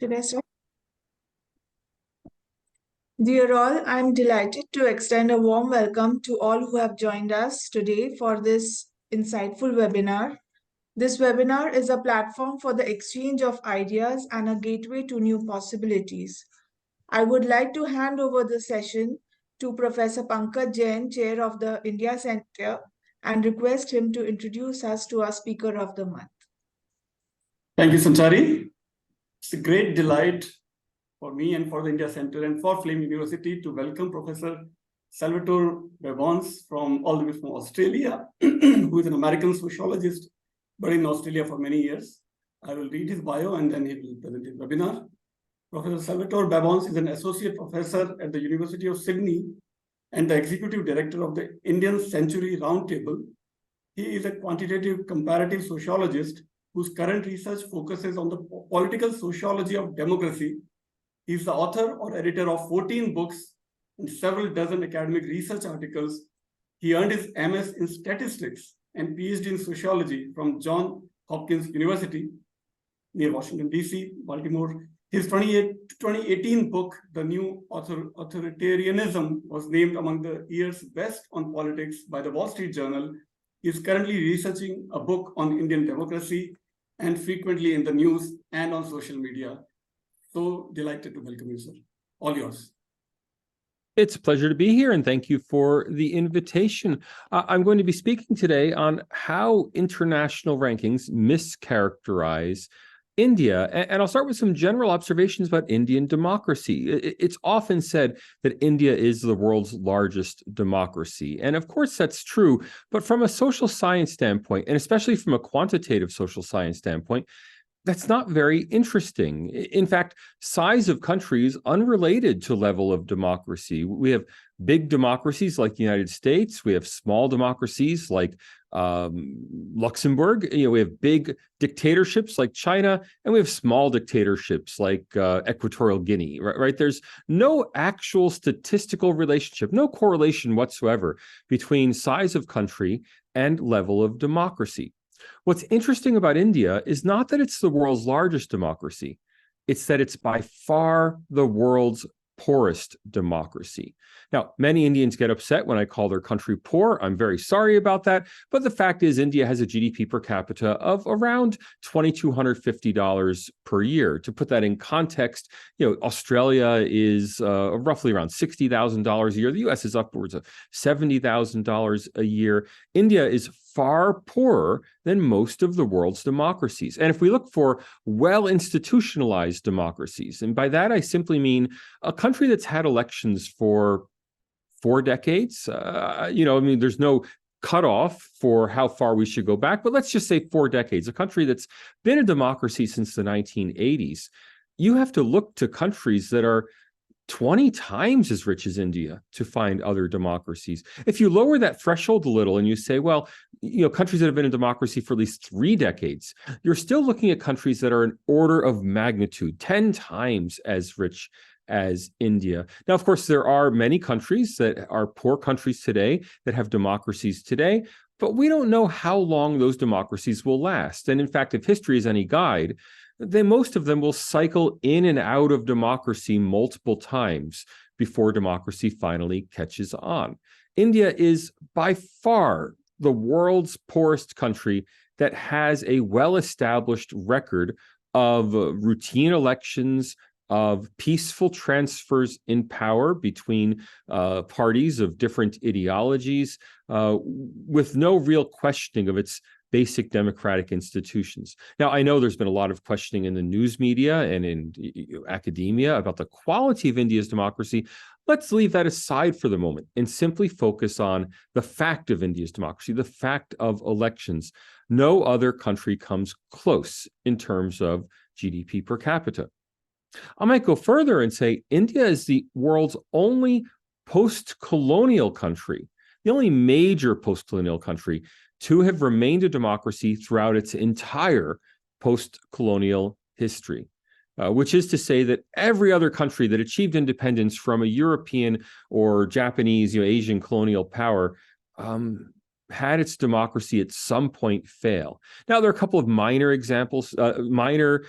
Should I start? Dear all, I'm delighted to extend a warm welcome to all who have joined us today for this insightful webinar. This webinar is a platform for the exchange of ideas and a gateway to new possibilities. I would like to hand over the session to Professor Pankaj Jain, Chair of the India Center, and request him to introduce us to our Speaker of the Month. Thank you, Sanchari. It's a great delight for me and for the India Center and for Flame University to welcome Professor Salvatore Babones all the way from Australia, who is an American sociologist, but in Australia for many years. I will read his bio and then he will present his webinar. Professor Salvatore Babones is an associate professor at the University of Sydney and the executive director of the Indian Century Roundtable. He is a quantitative comparative sociologist whose current research focuses on the political sociology of democracy. He is the author or editor of 14 books and several dozen academic research articles. He earned his MS in statistics and PhD in sociology from Johns Hopkins University near Washington, D.C., Baltimore. His 2018 book, The New Authoritarianism, was named among the year's best on politics by the Wall Street Journal. He is currently researching a book on Indian democracy and frequently in the news and on social media. So delighted to welcome you, sir. All yours. It's a pleasure to be here, and thank you for the invitation. I'm going to be speaking today on how international rankings mischaracterize India, and I'll start with some general observations about Indian democracy. It's often said that India is the world's largest democracy, and of course that's true, but from a social science standpoint, and especially from a quantitative social science standpoint, that's not very interesting. In fact, size of countries unrelated to level of democracy. We have big democracies like the United States. We have small democracies like Luxembourg. We have big dictatorships like China, and we have small dictatorships like Equatorial Guinea. Right? There's no actual statistical relationship, no correlation whatsoever between size of country and level of democracy. What's interesting about India is not that it's the world's largest democracy, it's that it's by far the world's poorest democracy. Now, many Indians get upset when I call their country poor. I'm very sorry about that. But the fact is, India has a GDP per capita of around $2,250 per year. To put that in context, Australia is roughly around $60,000 a year. The US is upwards of $70,000 a year. India is far poorer than most of the world's democracies. And if we look for well-institutionalized democracies, and by that I simply mean a country that's had elections for 4 decades, there's no cutoff for how far we should go back, but let's just say 4 decades, a country that's been a democracy since the 1980s, you have to look to countries that are 20 times as rich as India to find other democracies. If you lower that threshold a little and you say, well, countries that have been in democracy for at least 3 decades, you're still looking at countries that are an order of magnitude, 10 times as rich as India. Now, of course, there are many countries that are poor countries today that have democracies today, but we don't know how long those democracies will last. And in fact, if history is any guide, then most of them will cycle in and out of democracy multiple times before democracy finally catches on. India is by far the world's poorest country that has a well-established record of routine elections, of peaceful transfers in power between parties of different ideologies, with no real questioning of its basic democratic institutions. Now, I know there's been a lot of questioning in the news media and in academia about the quality of India's democracy. Let's leave that aside for the moment and simply focus on the fact of India's democracy, the fact of elections. No other country comes close in terms of GDP per capita. I might go further and say India is the world's only post-colonial country, the only major post-colonial country to have remained a democracy throughout its entire post-colonial history, which is to say that every other country that achieved independence from a European or Japanese, Asian colonial power had its democracy at some point fail. Now, there are a couple of minor examples, minor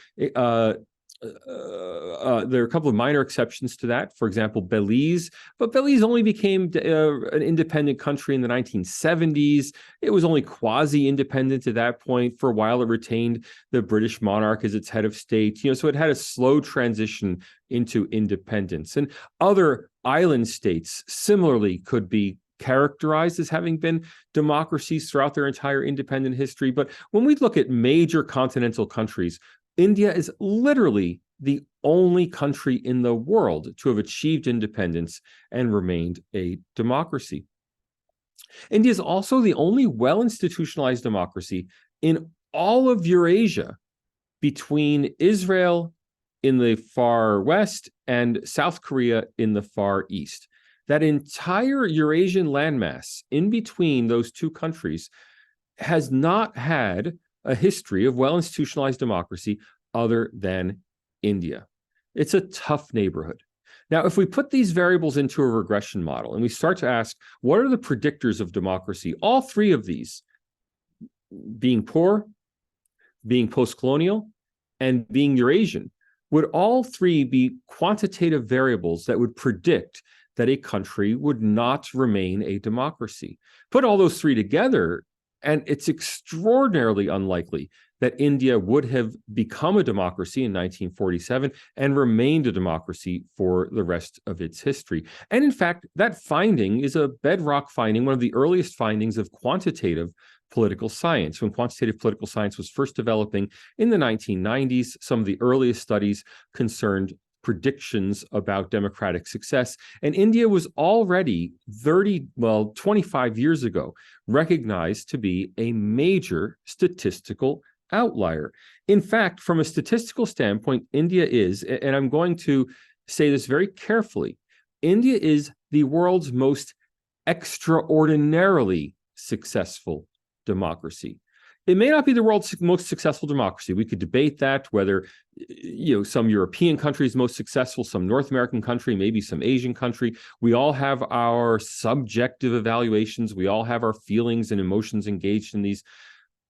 There are a couple of minor exceptions to that. For example, Belize, but Belize only became an independent country in the 1970s. It was only quasi-independent at that point. For a while, it retained the British monarch as its head of state. So it had a slow transition into independence. And other island states similarly could be characterized as having been democracies throughout their entire independent history. But when we look at major continental countries, India is literally the only country in the world to have achieved independence and remained a democracy. India is also the only well-institutionalized democracy in all of Eurasia between Israel in the far west and South Korea in the far east. That entire Eurasian landmass in between those two countries has not had a history of well-institutionalized democracy other than India. It's a tough neighborhood. Now, if we put these variables into a regression model and we start to ask, what are the predictors of democracy? All three of these, being poor, being post-colonial, and being Eurasian, would all three be quantitative variables that would predict that a country would not remain a democracy? Put all those three together, and it's extraordinarily unlikely that India would have become a democracy in 1947 and remained a democracy for the rest of its history. And in fact, that finding is a bedrock finding, one of the earliest findings of quantitative political science. When quantitative political science was first developing in the 1990s, some of the earliest studies concerned predictions about democratic success. And India was already 25 years ago, recognized to be a major statistical outlier. In fact, from a statistical standpoint, India is, and I'm going to say this very carefully, India is the world's most extraordinarily successful democracy. It may not be the world's most successful democracy. We could debate that, whether some European country is most successful, some North American country, maybe some Asian country. We all have our subjective evaluations. We all have our feelings and emotions engaged in these.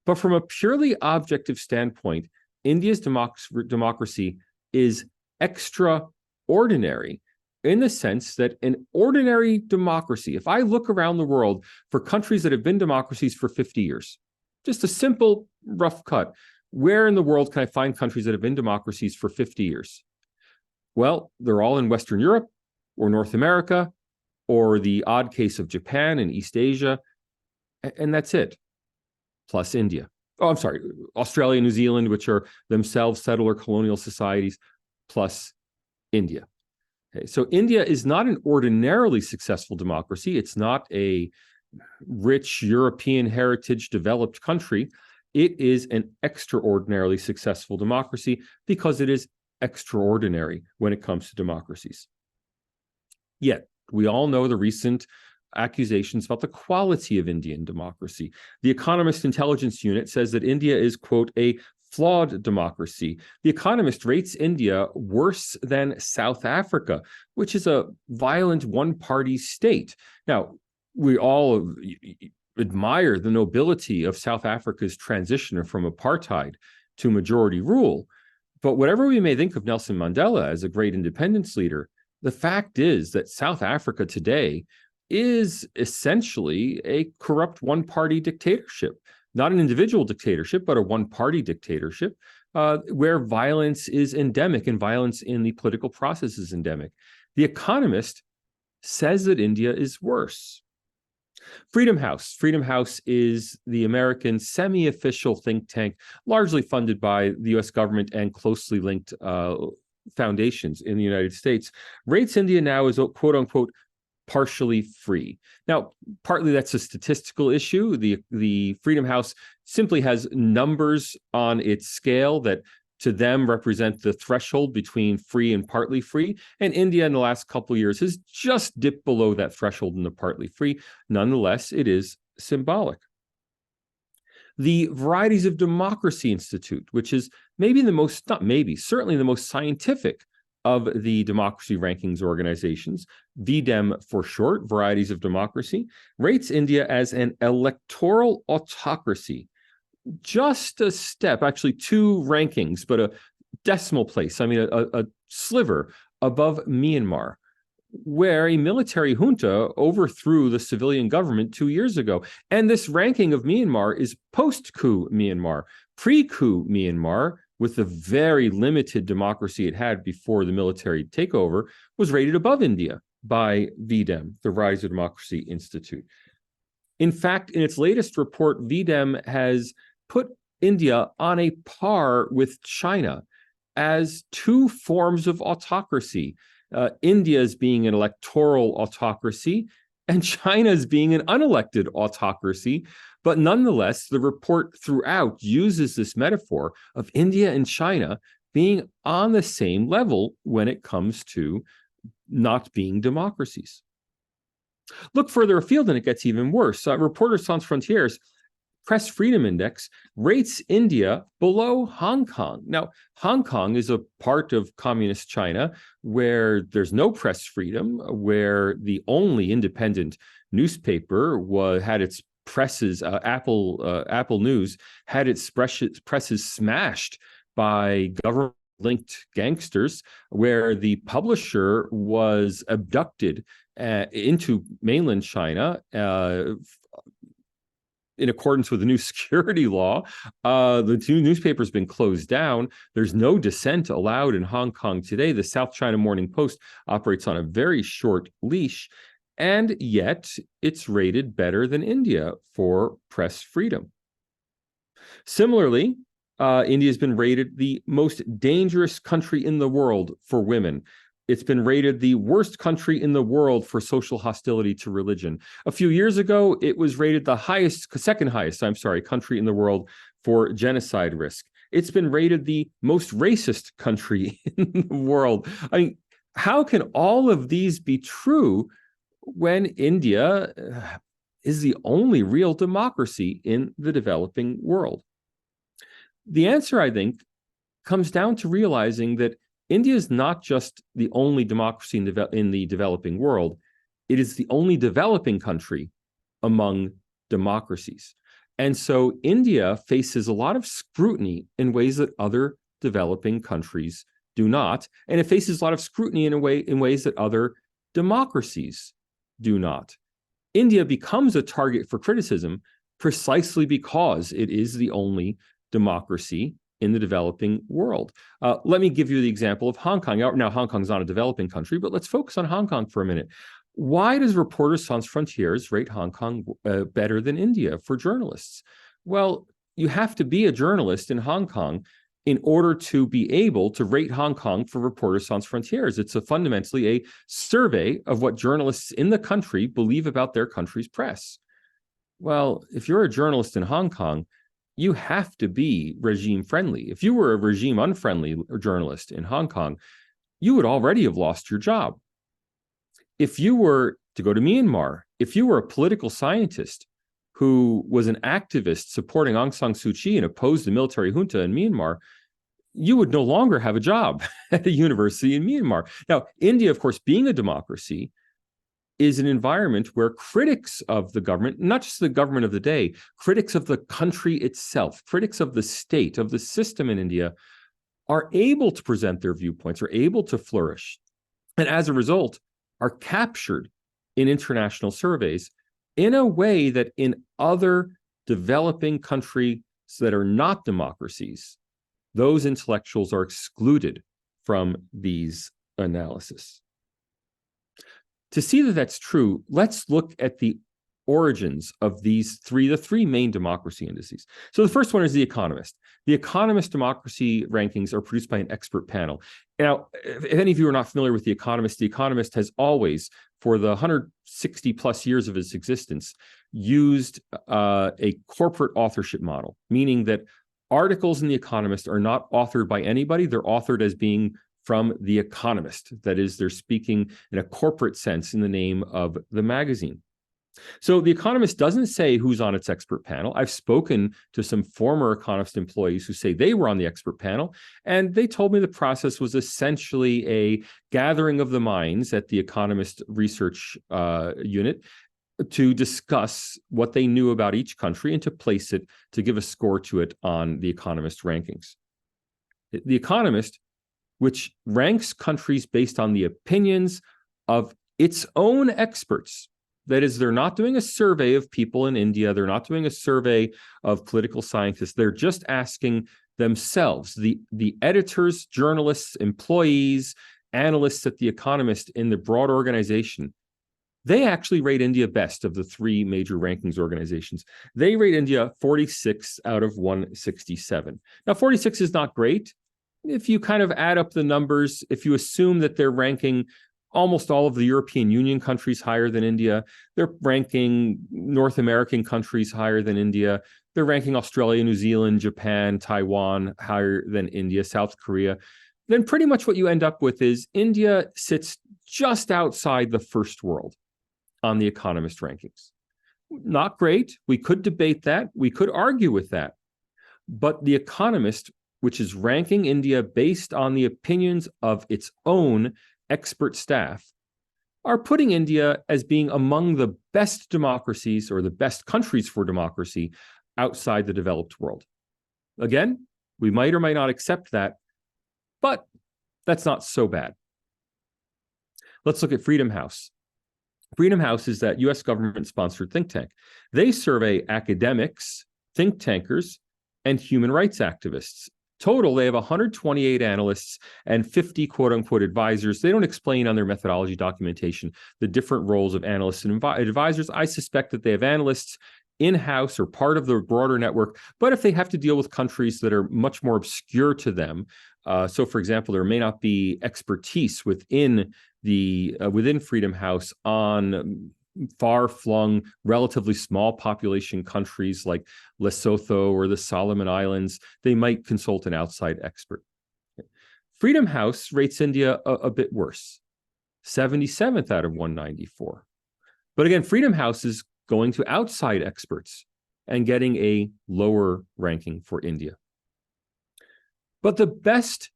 But from a purely objective standpoint, India's democracy is extraordinary in the sense that an ordinary democracy, if I look around the world for countries that have been democracies for 50 years, just a simple rough cut, where in the world can I find countries that have been democracies for 50 years? Well, they're all in Western Europe or North America or the odd case of Japan and East Asia, and that's it. Plus India. Oh, I'm sorry, Australia and New Zealand, which are themselves settler colonial societies, plus India. Okay, so India is not an ordinarily successful democracy. It's not a rich European heritage developed country. It is an extraordinarily successful democracy because it is extraordinary when it comes to democracies. Yet, we all know the recent accusations about the quality of Indian democracy. The Economist Intelligence Unit says that India is, quote, a flawed democracy. The Economist rates India worse than South Africa, which is a violent one-party state. Now, we all admire the nobility of South Africa's transition from apartheid to majority rule. But whatever we may think of Nelson Mandela as a great independence leader, the fact is that South Africa today is essentially a corrupt one-party dictatorship, not an individual dictatorship, but a one-party dictatorship where violence is endemic and violence in the political process is endemic. The Economist says that India is worse. Freedom House. Freedom House is the American semi-official think tank, largely funded by the US government and closely linked foundations in the United States, rates India now as, quote unquote, partially free. Now, partly that's a statistical issue. The Freedom House simply has numbers on its scale that to them represent the threshold between free and partly free. And India in the last couple of years has just dipped below that threshold in the partly free. Nonetheless, it is symbolic. The Varieties of Democracy Institute, which is maybe the most, not maybe, certainly the most scientific of the democracy rankings organizations, VDEM for short, Varieties of Democracy, rates India as an electoral autocracy. Just a step, actually two rankings, but decimal place, I mean, a sliver above Myanmar, where a military junta overthrew the civilian government 2 years ago. And this ranking of Myanmar is post-coup Myanmar. Pre-coup Myanmar, with the very limited democracy it had before the military takeover, was rated above India by VDEM, the Varieties of Democracy Institute. In fact, in its latest report, VDEM has put India on a par with China as two forms of autocracy. India's being an electoral autocracy and China's being an unelected autocracy. But nonetheless, the report throughout uses this metaphor of India and China being on the same level when it comes to not being democracies. Look further afield and it gets even worse. Reporters Sans Frontières Press Freedom Index rates India below Hong Kong. Now, Hong Kong is a part of communist China where there's no press freedom, where the only independent newspaper had its presses, Apple News had its presses smashed by government-linked gangsters, where the publisher was abducted into mainland China in accordance with the new security law. The two newspapers have been closed down. There's no dissent allowed in Hong Kong today. The South China Morning Post operates on a very short leash, and yet it's rated better than India for press freedom. Similarly, India has been rated the most dangerous country in the world for women. It's been rated the worst country in the world for social hostility to religion. A few years ago, it was rated the second highest country in the world for genocide risk. It's been rated the most racist country in the world. I mean, how can all of these be true when India is the only real democracy in the developing world? The answer, I think, comes down to realizing that India is not just the only democracy in the developing world. It is the only developing country among democracies. And so India faces a lot of scrutiny in ways that other developing countries do not. And it faces a lot of scrutiny in ways that other democracies do not. India becomes a target for criticism precisely because it is the only democracy in the developing world. Let me give you the example of Hong Kong. Now, Hong Kong is not a developing country, but let's focus on Hong Kong for a minute. Why does Reporters Sans Frontières rate Hong Kong better than India for journalists? Well, you have to be a journalist in Hong Kong in order to be able to rate Hong Kong for Reporters Sans Frontières. It's fundamentally a survey of what journalists in the country believe about their country's press. Well, if you're a journalist in Hong Kong, you have to be regime friendly. If you were a regime unfriendly journalist in Hong Kong, you would already have lost your job. If you were to go to Myanmar, if you were a political scientist who was an activist supporting Aung San Suu Kyi and opposed the military junta in Myanmar, you would no longer have a job at a university in Myanmar. Now, India, of course, being a democracy, is an environment where critics of the government, not just the government of the day, critics of the country itself, critics of the state, of the system in India, are able to present their viewpoints, are able to flourish, and as a result, are captured in international surveys in a way that in other developing countries that are not democracies, those intellectuals are excluded from these analyses. To see that that's true, let's look at the origins of the three main democracy indices. So the first one is The Economist. The Economist democracy rankings are produced by an expert panel. Now, if any of you are not familiar with The Economist has always, for the 160 plus years of its existence, used a corporate authorship model, meaning that articles in The Economist are not authored by anybody. They're authored as being from The Economist. That is, they're speaking in a corporate sense in the name of the magazine. So The Economist doesn't say who's on its expert panel. I've spoken to some former Economist employees who say they were on the expert panel, and they told me the process was essentially a gathering of the minds at the Economist research unit to discuss what they knew about each country and to place it, to give a score to it on The Economist rankings. The Economist, which ranks countries based on the opinions of its own experts. That is, they're not doing a survey of people in India. They're not doing a survey of political scientists. They're just asking themselves, the editors, journalists, employees, analysts at The Economist in the broad organization. They actually rate India best of the three major rankings organizations. They rate India 46 out of 167. Now, 46 is not great. If you kind of add up the numbers, if you assume that they're ranking almost all of the European Union countries higher than India, they're ranking North American countries higher than India, they're ranking Australia, New Zealand, Japan, Taiwan higher than India, South Korea, then pretty much what you end up with is India sits just outside the first world on the Economist rankings. Not great. We could debate that. We could argue with that. But the Economist, which is ranking India based on the opinions of its own expert staff, are putting India as being among the best democracies or the best countries for democracy outside the developed world. Again, we might or might not accept that, but that's not so bad. Let's look at Freedom House. Freedom House is that US government-sponsored think tank. They survey academics, think tankers, and human rights activists. Total, they have 128 analysts and 50 quote-unquote advisors. They don't explain on their methodology documentation the different roles of analysts and advisors. I suspect that they have analysts in-house or part of the broader network, but if they have to deal with countries that are much more obscure to them, so for example, there may not be expertise within Freedom House on far-flung, relatively small population countries like Lesotho or the Solomon Islands, they might consult an outside expert. Freedom House rates India a bit worse, 77th out of 194. But again, Freedom House is going to outside experts and getting a lower ranking for India. But the best,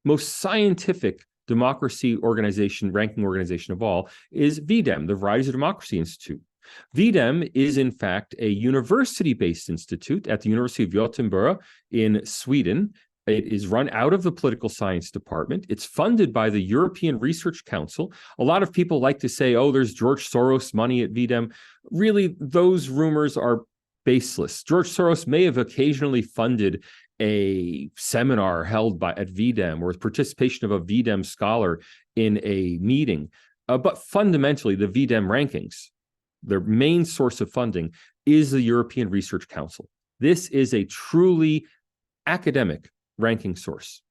most scientific democracy organization, ranking organization of all, is VDEM, the Varieties of Democracy Institute. VDEM is, in fact, a university-based institute at the University of Gothenburg in Sweden. It is run out of the political science department. It's funded by the European Research Council. A lot of people like to say, oh, there's George Soros money at VDEM. Really, those rumors are baseless. George Soros may have occasionally funded a seminar held at VDEM or participation of a VDEM scholar in a meeting. But fundamentally, the VDEM rankings, their main source of funding is the European Research Council. This is a truly academic ranking source.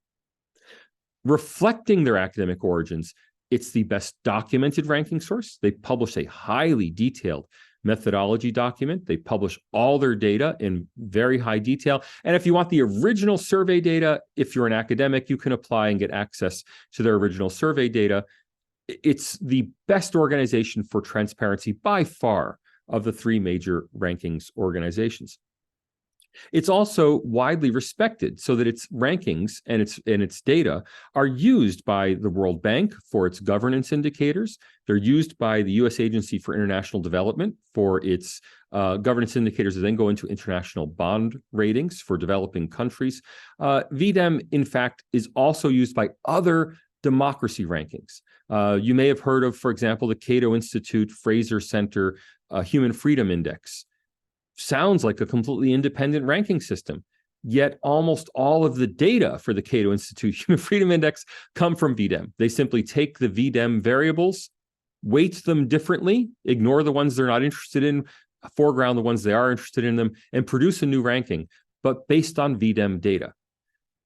Reflecting their academic origins, it's the best documented ranking source. They publish a highly detailed methodology document. They publish all their data in very high detail. And if you want the original survey data, if you're an academic, you can apply and get access to their original survey data. It's the best organization for transparency by far of the three major rankings organizations. It's also widely respected so that its rankings and its data are used by the World Bank for its governance indicators. They're used by the U.S. Agency for International Development for its governance indicators that then go into international bond ratings for developing countries. VDEM, in fact, is also used by other democracy rankings. You may have heard of, for example, the Cato Institute Fraser Center Human Freedom Index. Sounds like a completely independent ranking system, yet almost all of the data for the Cato Institute Human Freedom Index come from VDEM. They simply take the VDEM variables, weight them differently, ignore the ones they're not interested in, foreground the ones they are interested in them, and produce a new ranking, but based on VDEM data.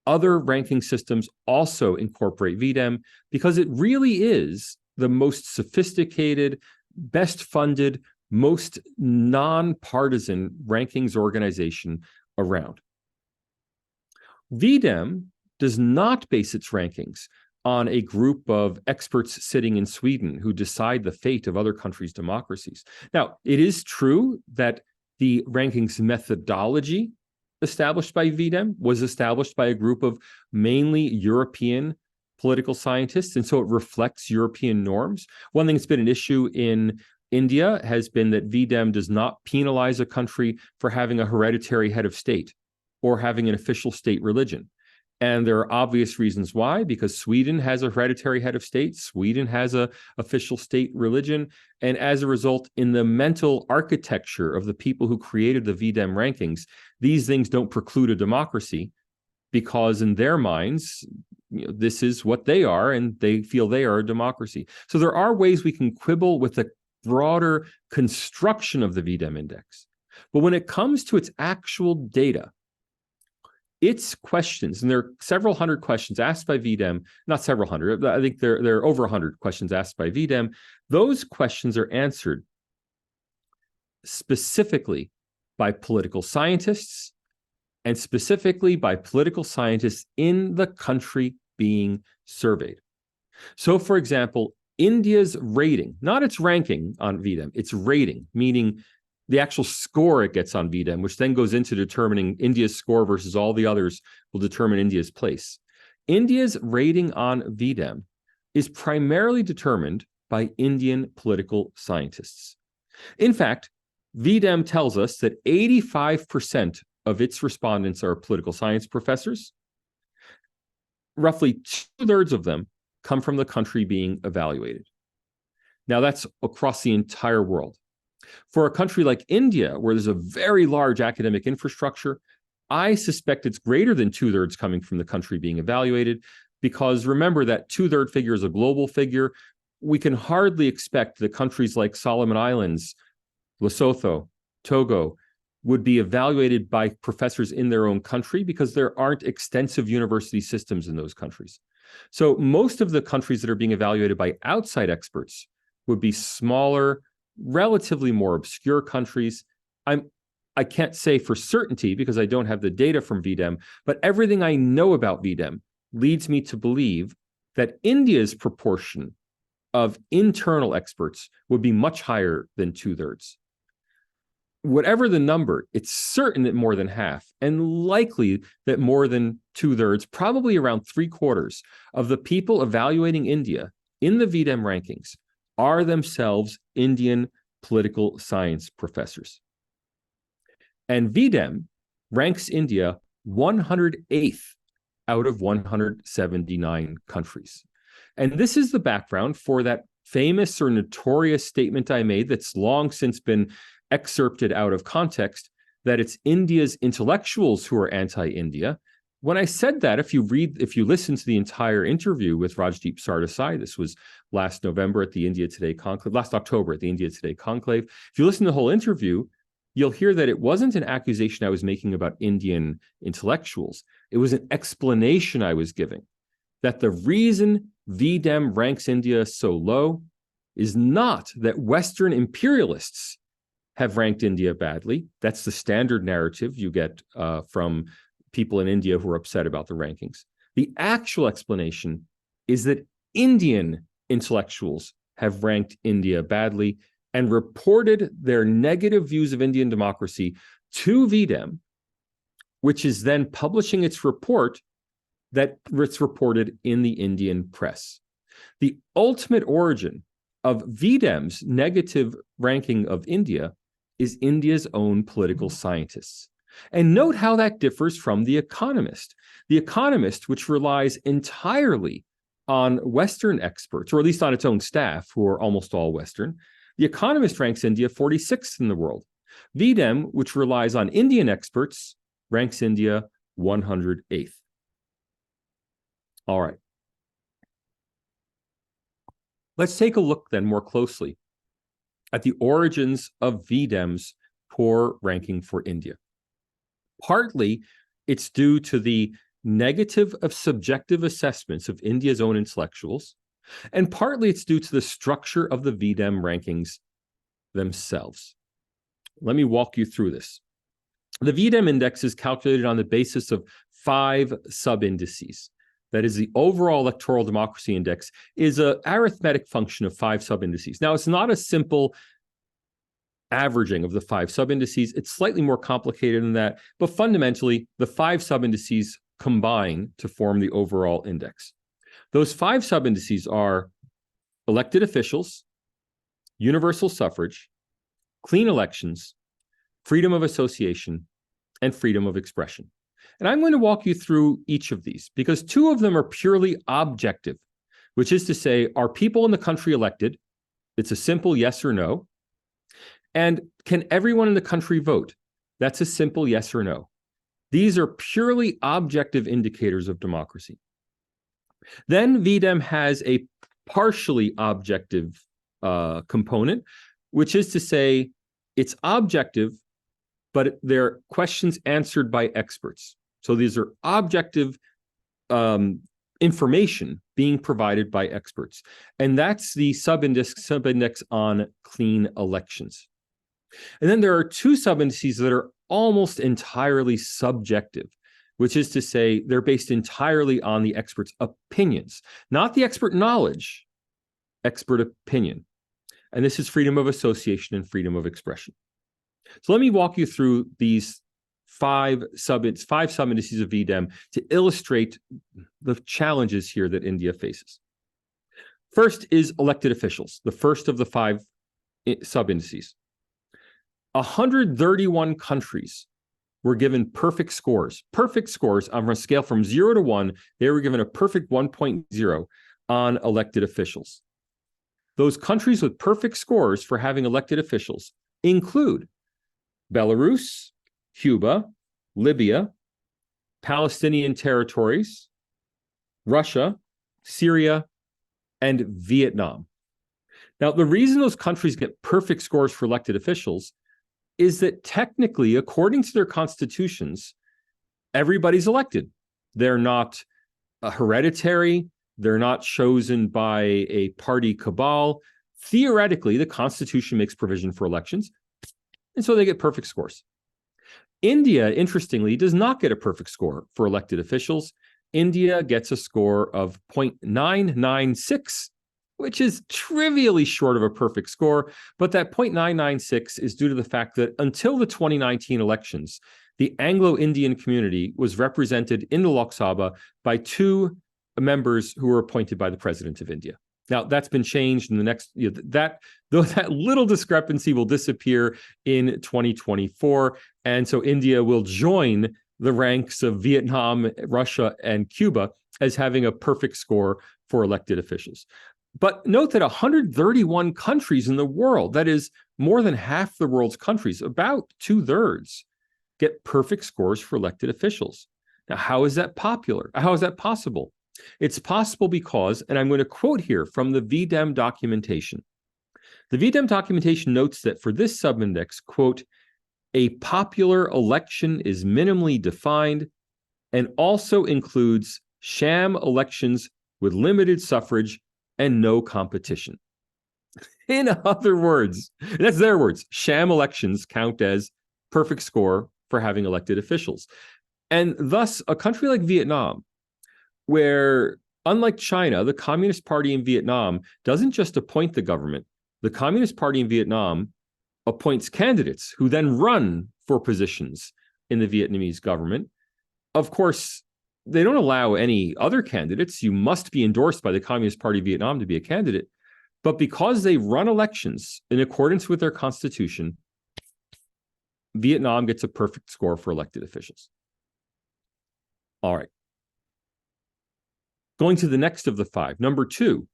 Other ranking systems also incorporate VDEM because it really is the most sophisticated, best funded, most nonpartisan rankings organization around. VDEM does not base its rankings on a group of experts sitting in Sweden who decide the fate of other countries' democracies. Now, it is true that the rankings methodology established by VDEM was established by a group of mainly European political scientists, and so it reflects European norms. One thing that's been an issue in India has been that VDEM does not penalize a country for having a hereditary head of state or having an official state religion. And there are obvious reasons why, because Sweden has a hereditary head of state, Sweden has a official state religion, and as a result, in the mental architecture of the people who created the VDEM rankings, these things don't preclude a democracy, because in their minds, this is what they are, and they feel they are a democracy. So there are ways we can quibble with the broader construction of the VDEM index. But when it comes to its actual data, its questions, and there are several hundred questions asked by VDEM, not several hundred, I think there are over 100 questions asked by VDEM. Those questions are answered specifically by political scientists, and specifically by political scientists in the country being surveyed. So, for example, India's rating, not its ranking on VDEM, its rating, meaning the actual score it gets on VDEM, which then goes into determining India's score versus all the others, will determine India's place. India's rating on VDEM is primarily determined by Indian political scientists. In fact, VDEM tells us that 85% of its respondents are political science professors. Roughly 2/3 of them come from the country being evaluated. Now, that's across the entire world. For a country like India, where there's a very large academic infrastructure, I suspect it's greater than 2/3 coming from the country being evaluated, because remember that 2/3 figure is a global figure. We can hardly expect that countries like Solomon Islands, Lesotho, Togo, would be evaluated by professors in their own country, because there aren't extensive university systems in those countries. So most of the countries that are being evaluated by outside experts would be smaller, relatively more obscure countries. I can't say for certainty because I don't have the data from VDEM, but everything I know about VDEM leads me to believe that India's proportion of internal experts would be much higher than 2/3. Whatever the number, it's certain that more than half, and likely that more than 2/3, probably around 3/4 of the people evaluating India in the VDEM rankings are themselves Indian political science professors. And VDEM ranks India 108th out of 179 countries. And this is the background for that famous or notorious statement I made that's long since been excerpted out of context, that it's India's intellectuals who are anti-India. When I said that, if you listen to the entire interview with Rajdeep Sardesai, this was last October at the India Today conclave. If you listen to the whole interview, you'll hear that it wasn't an accusation I was making about Indian intellectuals. It was an explanation I was giving, that the reason VDEM ranks India so low is not that Western imperialists have ranked India badly. That's the standard narrative you get from people in India who are upset about the rankings. The actual explanation is that Indian intellectuals have ranked India badly and reported their negative views of Indian democracy to VDEM, which is then publishing its report that it's reported in the Indian press. The ultimate origin of VDEM's negative ranking of India is India's own political scientists. And note how that differs from The Economist. The Economist, which relies entirely on Western experts, or at least on its own staff, who are almost all Western. The Economist ranks India 46th in the world. VDEM, which relies on Indian experts, ranks India 108th. All right. Let's take a look then more closely at the origins of VDEM's poor ranking for India. Partly, it's due to the negative of subjective assessments of India's own intellectuals, and partly it's due to the structure of the VDEM rankings themselves. Let me walk you through this. The VDEM index is calculated on the basis of 5 sub-indices. That is, the overall electoral democracy index is an arithmetic function of 5 sub-indices. Now, it's not a simple averaging of the 5 sub-indices. It's slightly more complicated than that, but fundamentally, the 5 sub-indices combine to form the overall index. Those 5 sub-indices are elected officials, universal suffrage, clean elections, freedom of association, and freedom of expression. And I'm going to walk you through each of these because two of them are purely objective, which is to say, are people in the country elected? It's a simple yes or no. And can everyone in the country vote? That's a simple yes or no. These are purely objective indicators of democracy. Then VDEM has a partially objective component, which is to say it's objective, but they're questions answered by experts. So these are objective information being provided by experts. And that's the subindex on clean elections. And then there are two subindices that are almost entirely subjective, which is to say they're based entirely on the expert's opinions, not the expert knowledge, expert opinion. And this is freedom of association and freedom of expression. So let me walk you through these five subindices of VDEM to illustrate the challenges here that India faces. First is elected officials, the first of the five subindices. 131 countries were given perfect scores on a scale from 0 to 1. They were given a perfect 1.0 on elected officials. Those countries with perfect scores for having elected officials include Belarus, Cuba, Libya, Palestinian territories, Russia, Syria, and Vietnam. Now, the reason those countries get perfect scores for elected officials is that technically, according to their constitutions, everybody's elected. They're not hereditary. They're not chosen by a party cabal. Theoretically, the Constitution makes provision for elections, and so they get perfect scores. India, interestingly, does not get a perfect score for elected officials. India gets a score of 0.996, which is trivially short of a perfect score, but that 0.996 is due to the fact that until the 2019 elections, the Anglo-Indian community was represented in the Lok Sabha by two members who were appointed by the President of India. Now, that's been changed in the next, that little discrepancy will disappear in 2024. And so India will join the ranks of Vietnam, Russia, and Cuba as having a perfect score for elected officials. But note that 131 countries in the world, that is more than half the world's countries, about 2/3, get perfect scores for elected officials. Now, how is that popular? How is that possible? It's possible because, and I'm going to quote here from the VDEM documentation. The VDEM documentation notes that for this subindex, quote, a popular election is minimally defined and also includes sham elections with limited suffrage and no competition. In other words, that's their words, sham elections count as perfect score for having elected officials. And thus, a country like Vietnam, where, unlike China, the Communist Party in Vietnam doesn't just appoint the government. The Communist Party in Vietnam appoints candidates who then run for positions in the Vietnamese government. Of course, they don't allow any other candidates. You must be endorsed by the Communist Party of Vietnam to be a candidate. But because they run elections in accordance with their constitution, Vietnam gets a perfect score for elected officials. All right. Going to the next of the five, number 2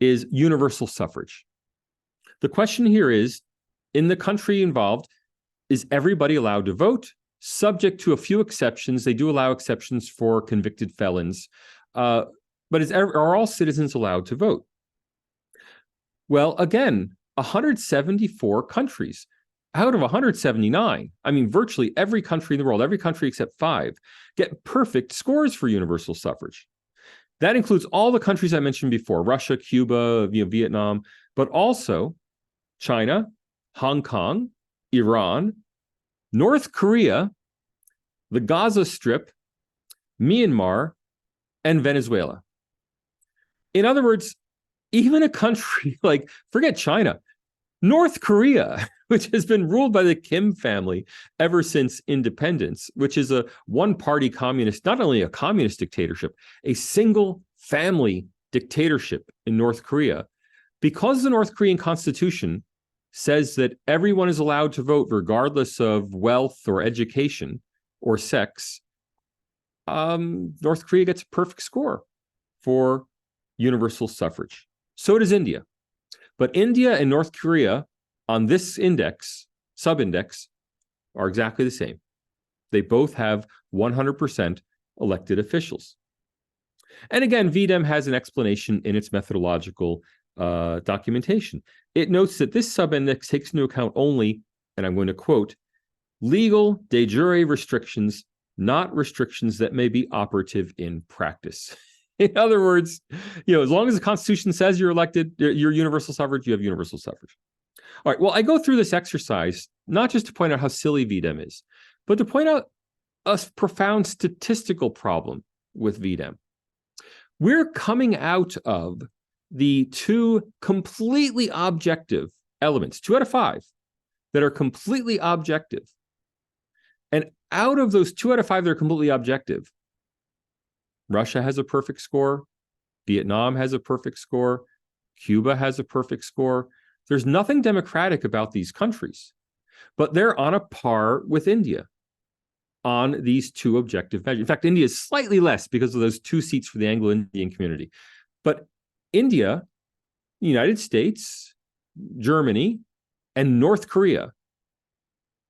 is universal suffrage. The question here is, in the country involved, is everybody allowed to vote? Subject to a few exceptions. They do allow exceptions for convicted felons. But are all citizens allowed to vote? Well, again, 174 countries out of 179, I mean, virtually every country in the world, every country except 5, get perfect scores for universal suffrage. That includes all the countries I mentioned before, Russia, Cuba, Vietnam, but also China, Hong Kong, Iran, North Korea, the Gaza Strip, Myanmar, and Venezuela. In other words, even a country like, forget China, North Korea, which has been ruled by the Kim family ever since independence, which is a one-party communist, not only a communist dictatorship, a single family dictatorship in North Korea. Because the North Korean constitution says that everyone is allowed to vote regardless of wealth or education, or sex, North Korea gets a perfect score for universal suffrage. So does India. But India and North Korea on this index, sub-index, are exactly the same. They both have 100% elected officials. And again, VDEM has an explanation in its methodological documentation. It notes that this sub-index takes into account only, and I'm going to quote, legal de jure restrictions, not restrictions that may be operative in practice. In other words, as long as the Constitution says you're elected, you're universal suffrage, you have universal suffrage. All right, well, I go through this exercise not just to point out how silly VDEM is, but to point out a profound statistical problem with VDEM. We're coming out of the two completely objective elements, 2 out of 5, that are completely objective. And out of those 2 out of 5 that are completely objective, Russia has a perfect score, Vietnam has a perfect score, Cuba has a perfect score. There's nothing democratic about these countries, but they're on a par with India on these 2 objective measures. In fact, India is slightly less because of those 2 seats for the Anglo-Indian community. But India, the United States, Germany, and North Korea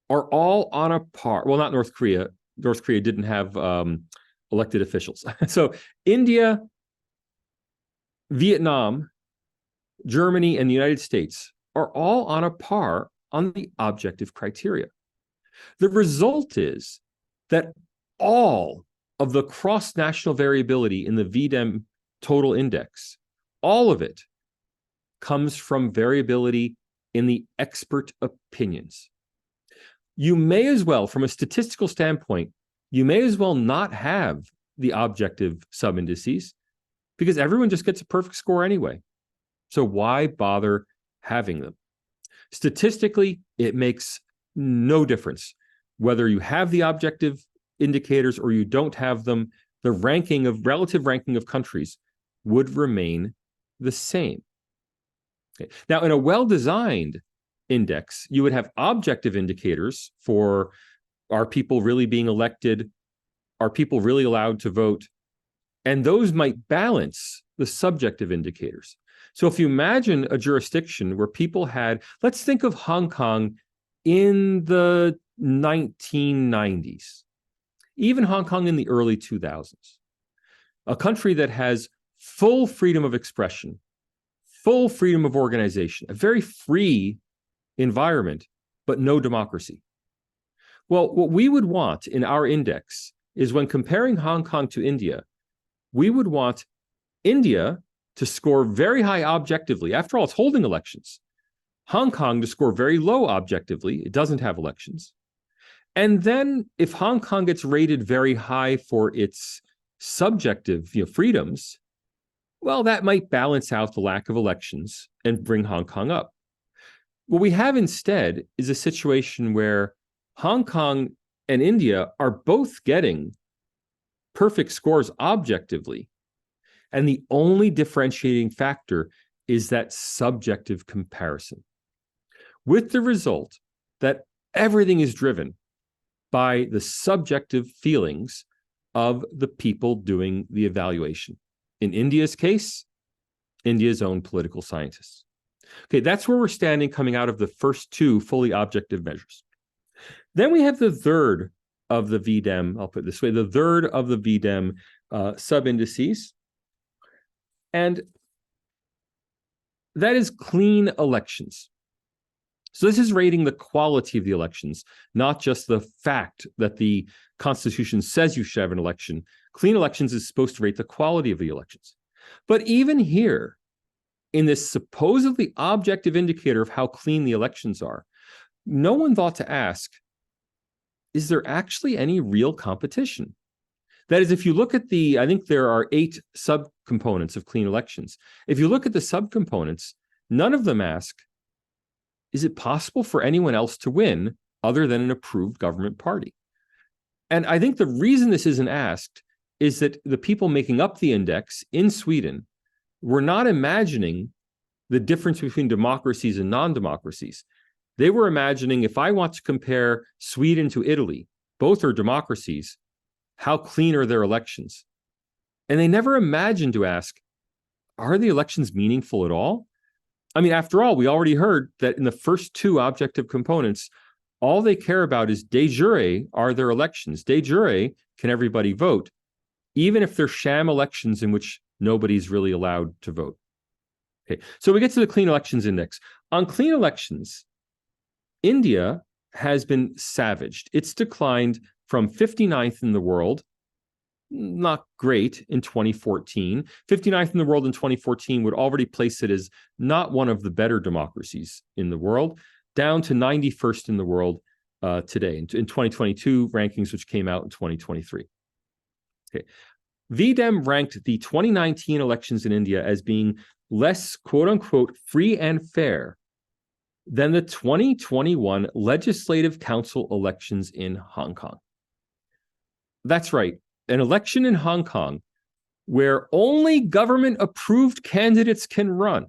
are all on a par. Well, not North Korea. North Korea didn't have elected officials. So India, Vietnam, Germany, and the United States are all on a par on the objective criteria. The result is that all of the cross-national variability in the VDEM total index, all of it comes from variability in the expert opinions. You may as well, from a statistical standpoint, you may as well not have the objective sub-indices because everyone just gets a perfect score anyway. So why bother having them? Statistically, it makes no difference whether you have the objective indicators or you don't have them. The relative ranking of countries would remain the same. Okay. Now, in a well-designed index, you would have objective indicators for, are people really being elected? Are people really allowed to vote? And those might balance the subjective indicators. So if you imagine a jurisdiction where people had, let's think of Hong Kong in the 1990s, even Hong Kong in the early 2000s, a country that has full freedom of expression, full freedom of organization, a very free environment, but no democracy. Well, what we would want in our index is when comparing Hong Kong to India, we would want India to score very high objectively. After all, it's holding elections. Hong Kong to score very low objectively. It doesn't have elections. And then if Hong Kong gets rated very high for its subjective freedoms, well, that might balance out the lack of elections and bring Hong Kong up. What we have instead is a situation where Hong Kong and India are both getting perfect scores objectively. And the only differentiating factor is that subjective comparison, with the result that everything is driven by the subjective feelings of the people doing the evaluation. In India's case, India's own political scientists. Okay, that's where we're standing coming out of the first 2 fully objective measures. Then we have the third of the VDEM, I'll put it this way, the third of the VDEM sub-indices, and that is clean elections. So this is rating the quality of the elections, not just the fact that the Constitution says you should have an election. Clean elections is supposed to rate the quality of the elections. But even here, in this supposedly objective indicator of how clean the elections are, no one thought to ask, is there actually any real competition? That is, if you look at I think there are 8 subcomponents of clean elections. If you look at the subcomponents, none of them ask, is it possible for anyone else to win other than an approved government party? And I think the reason this isn't asked is that the people making up the index in Sweden were not imagining the difference between democracies and non-democracies. They were imagining, if I want to compare Sweden to Italy, both are democracies. How clean are their elections? And they never imagined to ask, are the elections meaningful at all? I mean, after all, we already heard that in the first two objective components, all they care about is de jure are their elections. De jure, can everybody vote, even if they're sham elections in which nobody's really allowed to vote. Okay, so we get to the Clean Elections Index. On clean elections, India has been savaged. It's declined from 59th in the world, not great, in 2014. 59th in the world in 2014 would already place it as not one of the better democracies in the world, down to 91st in the world today, in 2022 rankings, which came out in 2023. Okay. VDEM ranked the 2019 elections in India as being less, quote unquote, free and fair than the 2021 Legislative Council elections in Hong Kong. That's right. An election in Hong Kong where only government-approved candidates can run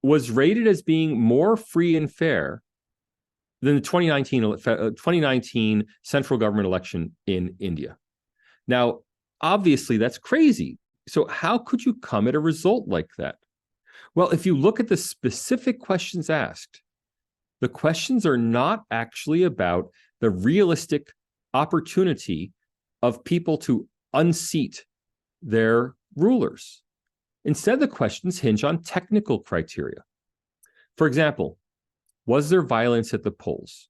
was rated as being more free and fair than the 2019 central government election in India. Now, obviously, that's crazy. So how could you come at a result like that? Well, if you look at the specific questions asked, the questions are not actually about the realistic opportunity of people to unseat their rulers. Instead, the questions hinge on technical criteria. For example, was there violence at the polls?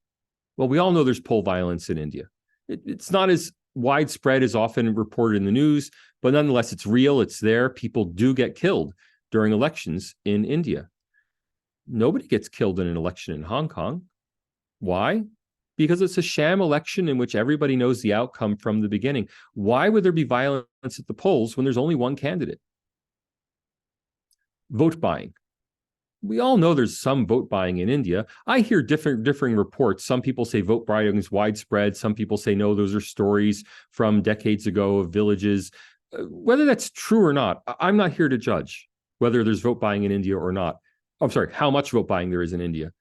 Well, we all know there's poll violence in India. It's not as widespread as often reported in the news, but nonetheless, it's real, it's there. People do get killed during elections in India. Nobody gets killed in an election in Hong Kong. Why? Because it's a sham election in which everybody knows the outcome from the beginning. Why would there be violence at the polls when there's only one candidate? Vote buying. We all know there's some vote buying in India. I hear differing reports. Some people say vote buying is widespread. Some people say, no, those are stories from decades ago of villages. Whether that's true or not, I'm not here to judge whether there's vote buying in India or not. I'm sorry, how much vote buying there is in India.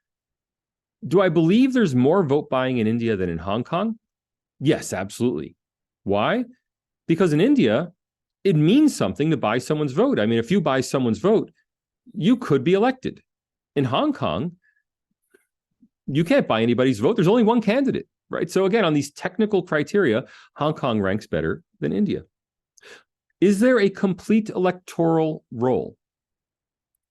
Do I believe there's more vote buying in India than in Hong Kong? Yes, absolutely. Why? Because in India, it means something to buy someone's vote. I mean, if you buy someone's vote, you could be elected. In Hong Kong, you can't buy anybody's vote. There's only one candidate, right? So again, on these technical criteria, Hong Kong ranks better than India. Is there a complete electoral roll?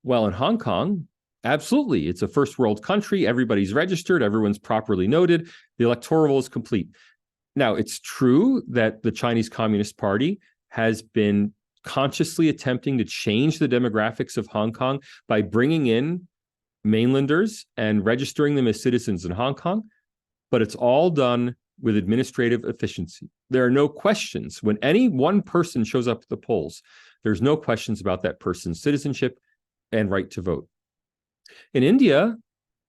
Well, in Hong Kong, absolutely. It's a first world country. Everybody's registered. Everyone's properly noted. The electoral roll is complete. Now, it's true that the Chinese Communist Party has been consciously attempting to change the demographics of Hong Kong by bringing in mainlanders and registering them as citizens in Hong Kong, but it's all done with administrative efficiency. There are no questions. When any one person shows up at the polls, there's no questions about that person's citizenship and right to vote. In India,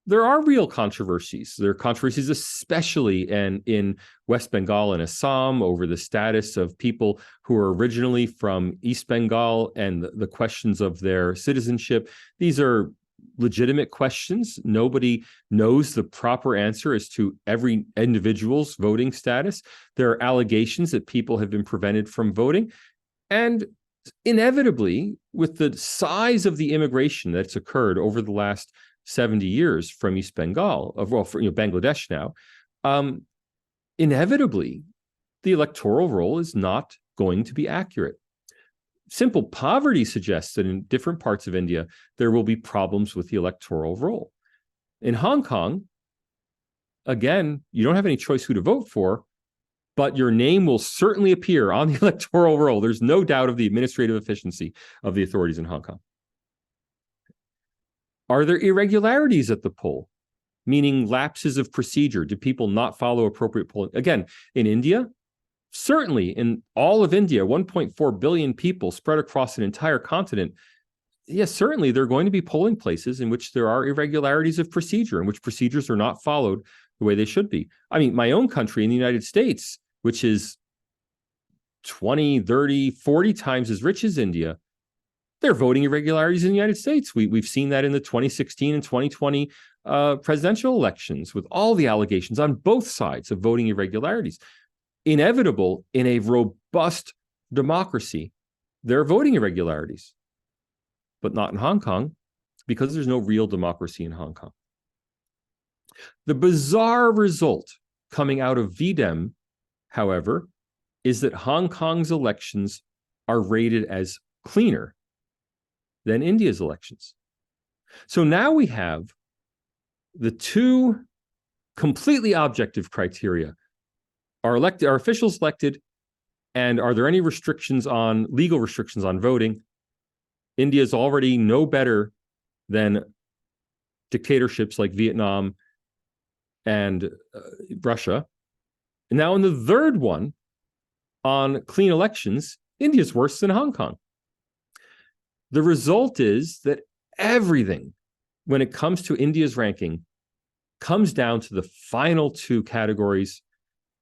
there are real controversies. There are controversies, especially in West Bengal and Assam, over the status of people who are originally from East Bengal and the questions of their citizenship. These are legitimate questions. Nobody knows the proper answer as to every individual's voting status. There are allegations that people have been prevented from voting. And inevitably, with the size of the immigration that's occurred over the last 70 years from East Bengal, Bangladesh now, inevitably, the electoral roll is not going to be accurate. Simple poverty suggests that in different parts of India, there will be problems with the electoral roll. In Hong Kong, again, you don't have any choice who to vote for, but your name will certainly appear on the electoral roll. There's no doubt of the administrative efficiency of the authorities in Hong Kong. Are there irregularities at the poll, meaning lapses of procedure? Do people not follow appropriate polling? Again, in India, certainly in all of India, 1.4 billion people spread across an entire continent, yes, certainly there are going to be polling places in which there are irregularities of procedure, in which procedures are not followed the way they should be. I mean, my own country in the United States, which is 20, 30, 40 times as rich as India, there are voting irregularities in the United States. We've seen that in the 2016 and 2020 presidential elections with all the allegations on both sides of voting irregularities. Inevitable in a robust democracy, there are voting irregularities, but not in Hong Kong because there's no real democracy in Hong Kong. The bizarre result coming out of VDEM, however, is that Hong Kong's elections are rated as cleaner than India's elections. So now we have the two completely objective criteria. Are officials elected, and are there any legal restrictions on voting? India is already no better than dictatorships like Vietnam and Russia. And now in the third one, on clean elections, India is worse than Hong Kong. The result is that everything, when it comes to India's ranking, comes down to the final two categories,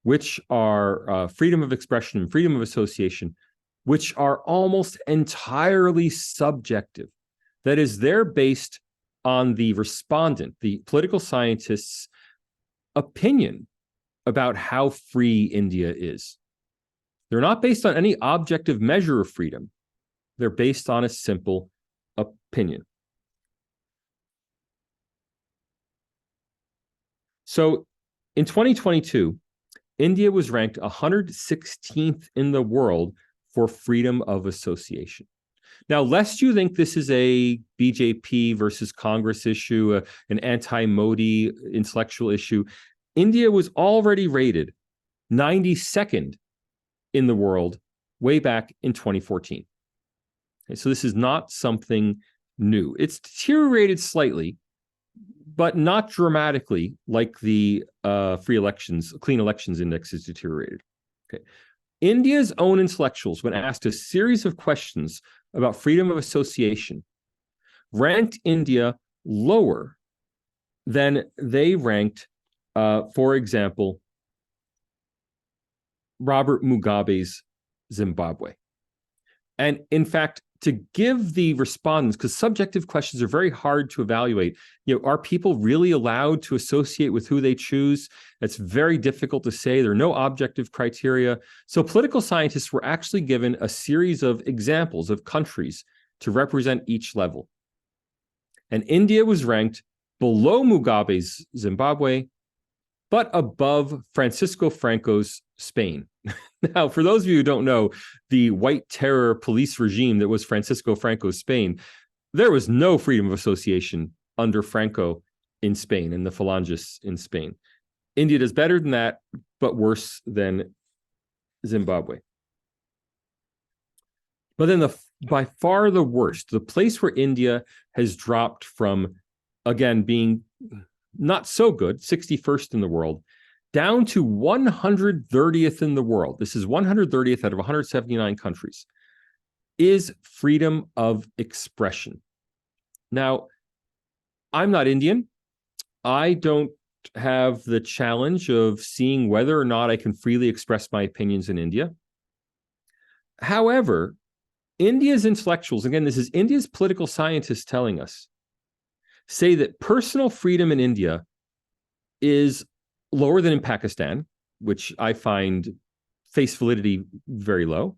which are freedom of expression and freedom of association, which are almost entirely subjective. That is, they're based on the respondent, the political scientist's opinion about how free India is. They're not based on any objective measure of freedom. They're based on a simple opinion. So in 2022, India was ranked 116th in the world for freedom of association. Now, lest you think this is a BJP versus Congress issue, an anti-Modi intellectual issue, India was already rated 92nd in the world way back in 2014. Okay, so this is not something new. It's deteriorated slightly, but not dramatically like the clean elections index is deteriorated. Okay. India's own intellectuals, when asked a series of questions about freedom of association, ranked India lower than they ranked, for example, Robert Mugabe's Zimbabwe. And in fact, to give the respondents, because subjective questions are very hard to evaluate, are people really allowed to associate with who they choose? It's very difficult to say. There are no objective criteria. So political scientists were actually given a series of examples of countries to represent each level. And India was ranked below Mugabe's Zimbabwe, but above Francisco Franco's Spain. Now, for those of you who don't know, the white terror police regime that was Francisco Franco's Spain, there was no freedom of association under Franco in Spain and the Falangists in Spain. India does better than that, but worse than Zimbabwe. But then by far the worst, the place where India has dropped from, again, being not so good, 61st in the world, down to 130th in the world. This is 130th out of 179 countries, is freedom of expression. Now, I'm not Indian. I don't have the challenge of seeing whether or not I can freely express my opinions in India. However, India's intellectuals, again, this is India's political scientists telling us, say that personal freedom in India is lower than in Pakistan, which I find face validity very low,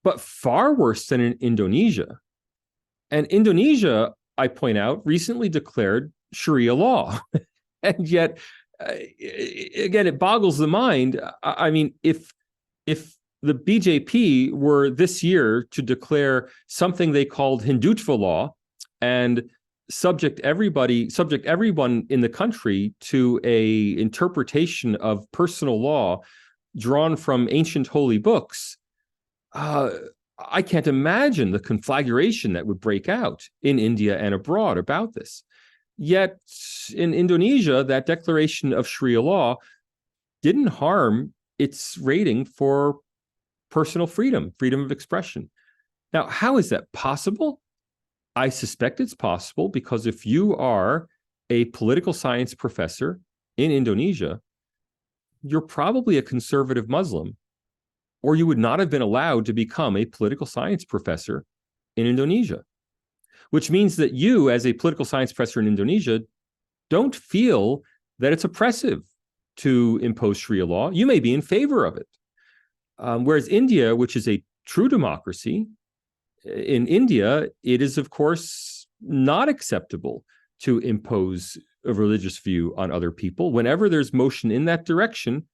but far worse than in Indonesia. And Indonesia, I point out, recently declared Sharia law. And yet, again, it boggles the mind. I mean, if the BJP were this year to declare something they called Hindutva law and subject everyone in the country to a interpretation of personal law drawn from ancient holy books, I can't imagine the conflagration that would break out in India and abroad about this. Yet in Indonesia, that declaration of Sharia law didn't harm its rating for personal freedom of expression. Now, how is that possible? I suspect it's possible because if you are a political science professor in Indonesia, you're probably a conservative Muslim, or you would not have been allowed to become a political science professor in Indonesia, which means that you, as a political science professor in Indonesia, don't feel that it's oppressive to impose Sharia law. You may be in favor of it. Whereas India, which is a true democracy, in India, it is, of course, not acceptable to impose a religious view on other people. Whenever there's motion in that direction,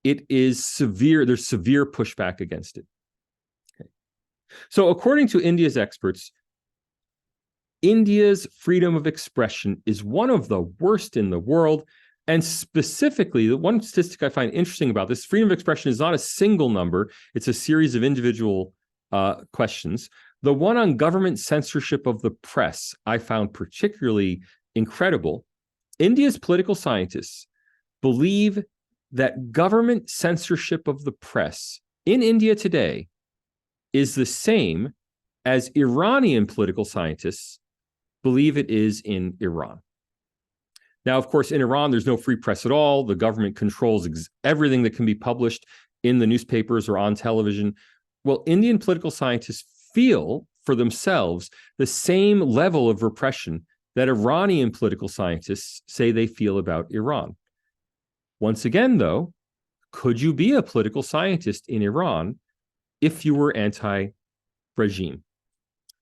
it is severe. There's severe pushback against it. Okay. So according to India's experts, India's freedom of expression is one of the worst in the world. And specifically, the one statistic I find interesting about this, freedom of expression is not a single number. It's a series of individual questions. The one on government censorship of the press I found particularly incredible. India's political scientists believe that government censorship of the press in India today is the same as Iranian political scientists believe it is in Iran. Now, of course, in Iran, there's no free press at all. The government controls everything that can be published in the newspapers or on television. Well, Indian political scientists feel for themselves the same level of repression that Iranian political scientists say they feel about Iran. Once again, though, could you be a political scientist in Iran if you were anti-regime?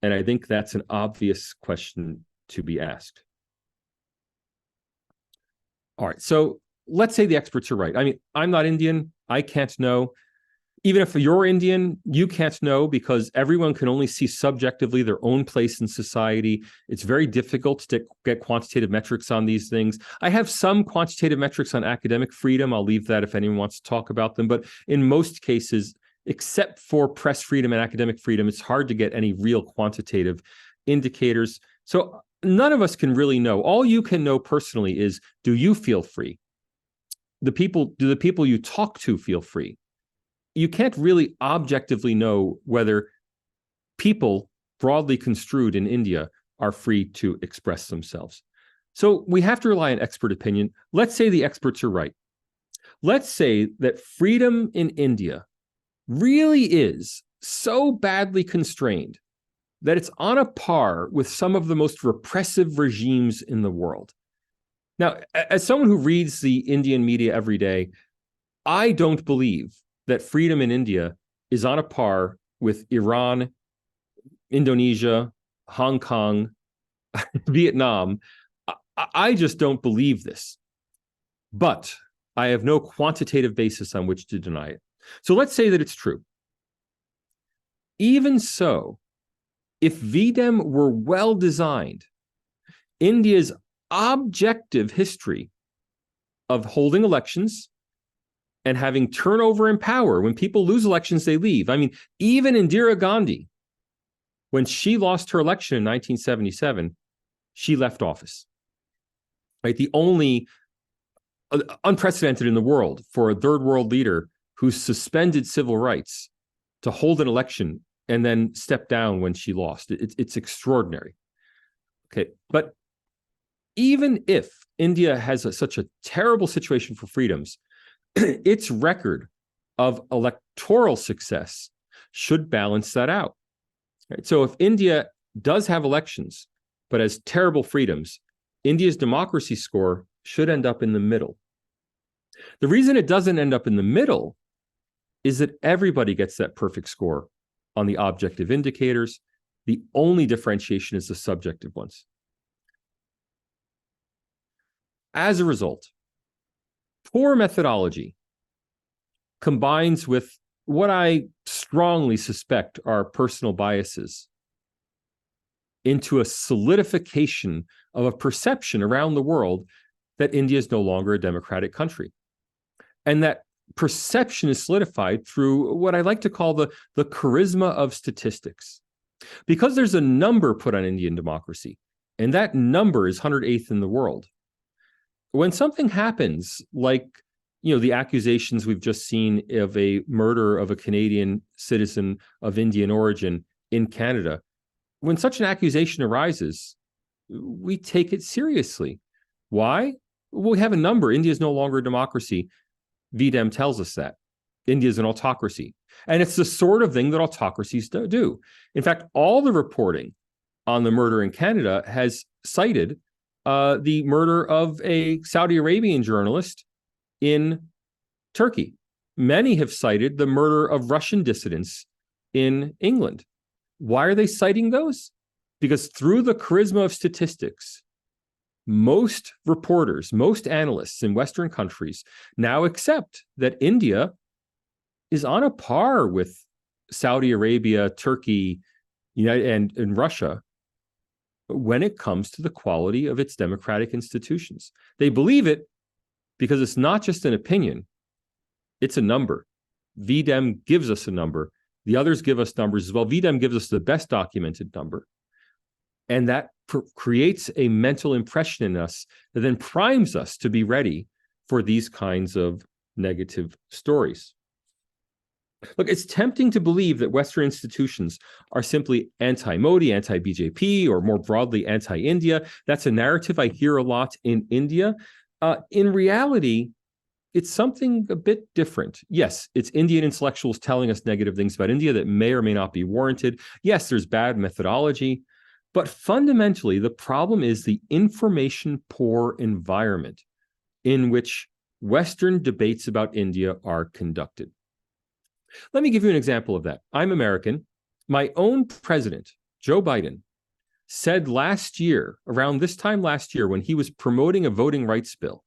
And I think that's an obvious question to be asked. All right, so let's say the experts are right. I mean, I'm not Indian. I can't know. Even if you're Indian, you can't know because everyone can only see subjectively their own place in society. It's very difficult to get quantitative metrics on these things. I have some quantitative metrics on academic freedom. I'll leave that if anyone wants to talk about them. But in most cases, except for press freedom and academic freedom, it's hard to get any real quantitative indicators. So none of us can really know. All you can know personally is, do you feel free? Do the people you talk to feel free? You can't really objectively know whether people broadly construed in India are free to express themselves. So we have to rely on expert opinion. Let's say the experts are right. Let's say that freedom in India really is so badly constrained that it's on a par with some of the most repressive regimes in the world. Now, as someone who reads the Indian media every day, I don't believe that freedom in India is on a par with Iran, Indonesia, Hong Kong, Vietnam. I just don't believe this. But I have no quantitative basis on which to deny it. So let's say that it's true. Even so, if VDEM were well designed, India's objective history of holding elections and having turnover in power, when people lose elections, they leave. I mean, even Indira Gandhi, when she lost her election in 1977, she left office. Right? The only unprecedented in the world for a third world leader who suspended civil rights to hold an election and then step down when she lost. It's extraordinary. Okay, but even if India has such a terrible situation for freedoms, its record of electoral success should balance that out. Right? So if India does have elections, but has terrible freedoms, India's democracy score should end up in the middle. The reason it doesn't end up in the middle is that everybody gets that perfect score on the objective indicators. The only differentiation is the subjective ones. As a result, poor methodology combines with what I strongly suspect are personal biases into a solidification of a perception around the world that India is no longer a democratic country. And that perception is solidified through what I like to call the charisma of statistics. Because there's a number put on Indian democracy, and that number is 108th in the world. When something happens, like the accusations we've just seen of a murder of a Canadian citizen of Indian origin in Canada, when such an accusation arises, we take it seriously. Why? Well, we have a number. India is no longer a democracy. VDEM tells us that. India is an autocracy. And it's the sort of thing that autocracies do. In fact, all the reporting on the murder in Canada has cited the murder of a Saudi Arabian journalist in Turkey. Many have cited the murder of Russian dissidents in England. Why are they citing those? Because through the charisma of statistics, most reporters, most analysts in Western countries now accept that India is on a par with Saudi Arabia, Turkey, and Russia when it comes to the quality of its democratic institutions. They believe it because it's not just an opinion, it's a number. VDEM gives us a number. The others give us numbers as well. VDEM gives us the best documented number. And that creates a mental impression in us that then primes us to be ready for these kinds of negative stories. Look, it's tempting to believe that Western institutions are simply anti-Modi, anti-BJP, or more broadly, anti-India. That's a narrative I hear a lot in India. In reality, it's something a bit different. Yes, it's Indian intellectuals telling us negative things about India that may or may not be warranted. Yes, there's bad methodology. But fundamentally, the problem is the information-poor environment in which Western debates about India are conducted. Let me give you an example of that. I'm American. My own president, Joe Biden, said last year, around this time last year, when he was promoting a voting rights bill,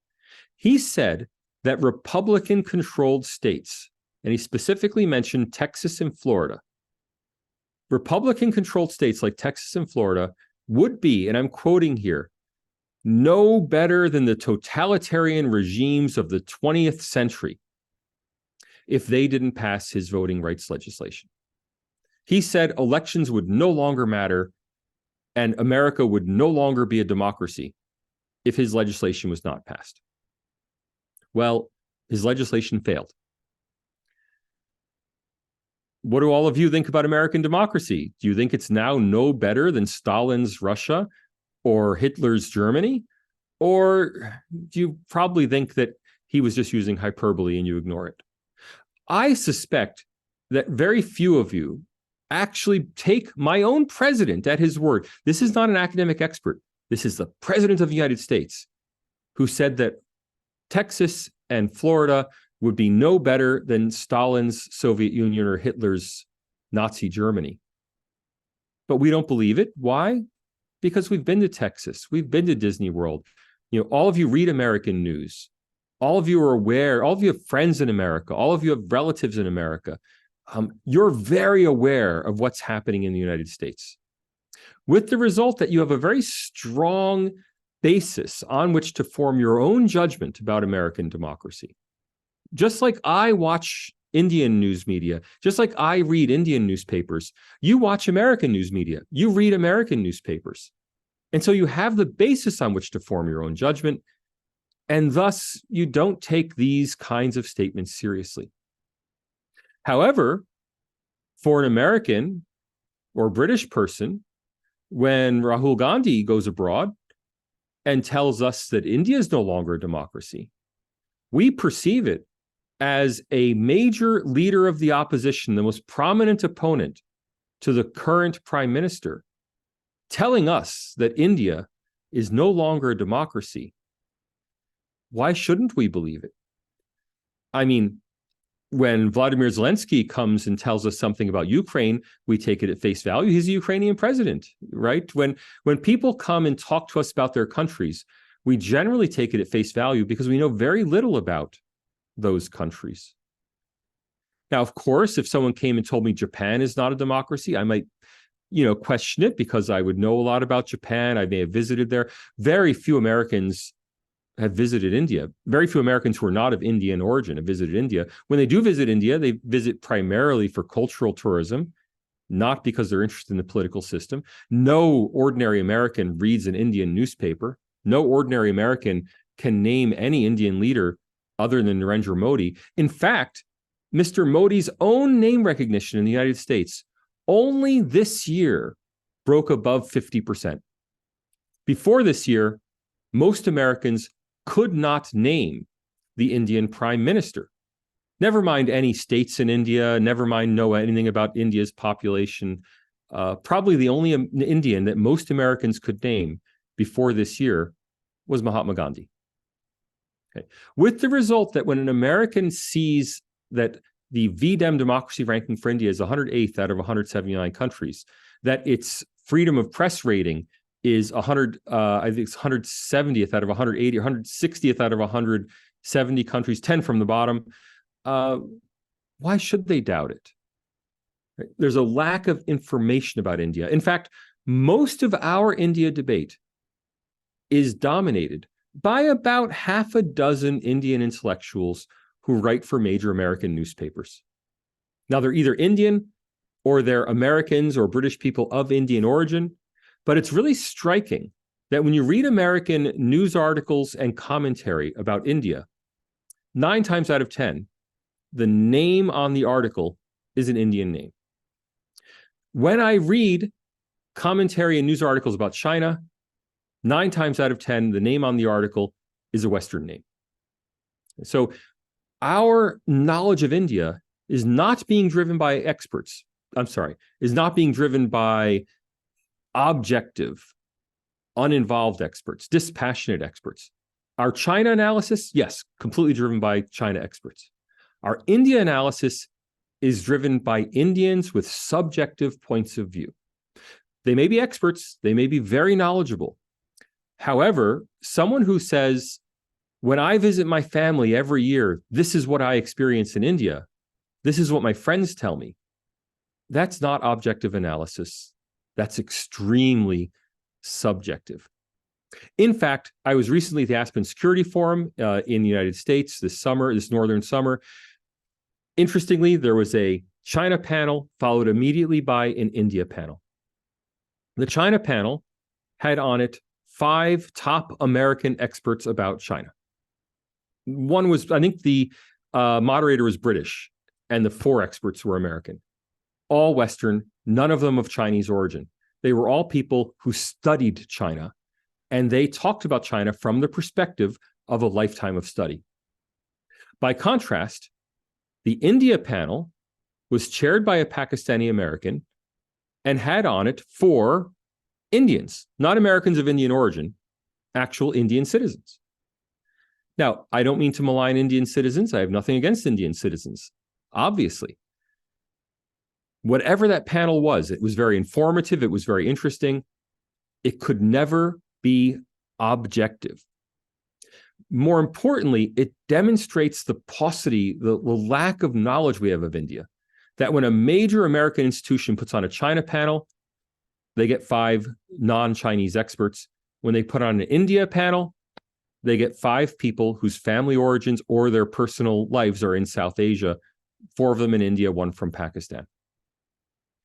he said that Republican-controlled states, and he specifically mentioned Texas and Florida, Republican-controlled states like Texas and Florida would be, and I'm quoting here, no better than the totalitarian regimes of the 20th century if they didn't pass his voting rights legislation. He said elections would no longer matter and America would no longer be a democracy if his legislation was not passed. Well, his legislation failed. What do all of you think about American democracy? Do you think it's now no better than Stalin's Russia or Hitler's Germany? Or do you probably think that he was just using hyperbole and you ignore it? I suspect that very few of you actually take my own president at his word. This is not an academic expert. This is the president of the United States who said that Texas and Florida would be no better than Stalin's Soviet Union or Hitler's Nazi Germany. But we don't believe it. Why? Because we've been to Texas. We've been to Disney World. You know, all of you read American news. All of you are aware. All of you have friends in America. All of you have relatives in America. You're very aware of what's happening in the United States, with the result that you have a very strong basis on which to form your own judgment about American democracy. Just like I watch Indian news media, just like I read Indian newspapers, you watch American news media, you read American newspapers. And so you have the basis on which to form your own judgment, and thus you don't take these kinds of statements seriously. However, for an American or British person, when Rahul Gandhi goes abroad and tells us that India is no longer a democracy, we perceive it as a major leader of the opposition, the most prominent opponent to the current prime minister, telling us that India is no longer a democracy. Why shouldn't we believe it? I mean, when Vladimir Zelensky comes and tells us something about Ukraine, we take it at face value. He's a Ukrainian president, right? When people come and talk to us about their countries, we generally take it at face value because we know very little about those countries. Now, of course, if someone came and told me Japan is not a democracy, I might, question it because I would know a lot about Japan. I may have visited there. Very few Americans have visited India. Very few Americans who are not of Indian origin have visited India. When they do visit India, they visit primarily for cultural tourism, not because they're interested in the political system. No ordinary American reads an Indian newspaper. No ordinary American can name any Indian leader other than Narendra Modi. In fact, Mr. Modi's own name recognition in the United States only this year broke above 50%. Before this year, most Americans could not name the Indian prime minister. Never mind any states in India, never mind know anything about India's population. Probably the only Indian that most Americans could name before this year was Mahatma Gandhi. Okay. With the result that when an American sees that the VDEM democracy ranking for India is 108th out of 179 countries, that its freedom of press rating is I think it's 170th out of 180, 160th out of 170 countries, 10 from the bottom. Why should they doubt it? Right? There's a lack of information about India. In fact, most of our India debate is dominated by about half a dozen Indian intellectuals who write for major American newspapers. Now, they're either Indian or they're Americans or British people of Indian origin, but it's really striking that when you read American news articles and commentary about India, 9 times out of 10, the name on the article is an Indian name. When I read commentary and news articles about China, 9 times out of 10, the name on the article is a Western name. So our knowledge of India is not being driven by experts. Is not being driven by objective, uninvolved experts, dispassionate experts. Our China analysis, yes, completely driven by China experts. Our India analysis is driven by Indians with subjective points of view. They may be experts, they may be very knowledgeable. However, someone who says, when I visit my family every year, this is what I experience in India, this is what my friends tell me, that's not objective analysis. That's extremely subjective. In fact, I was recently at the Aspen Security Forum in the United States this northern summer. Interestingly, there was a China panel followed immediately by an India panel. The China panel had on it 5 top American experts about China. One was, I think the moderator was British, and the 4 experts were American. All Western, none of them of Chinese origin. They were all people who studied China, and they talked about China from the perspective of a lifetime of study. By contrast, the India panel was chaired by a Pakistani American and had on it 4 Indians, not Americans of Indian origin, actual Indian citizens. Now, I don't mean to malign Indian citizens. I have nothing against Indian citizens, obviously. Whatever that panel was, it was very informative, it was very interesting. It could never be objective. More importantly, it demonstrates the paucity, the lack of knowledge we have of India. That when a major American institution puts on a China panel, they get 5 non-Chinese experts. When they put on an India panel, they get 5 people whose family origins or their personal lives are in South Asia, 4 of them in India, 1 from Pakistan.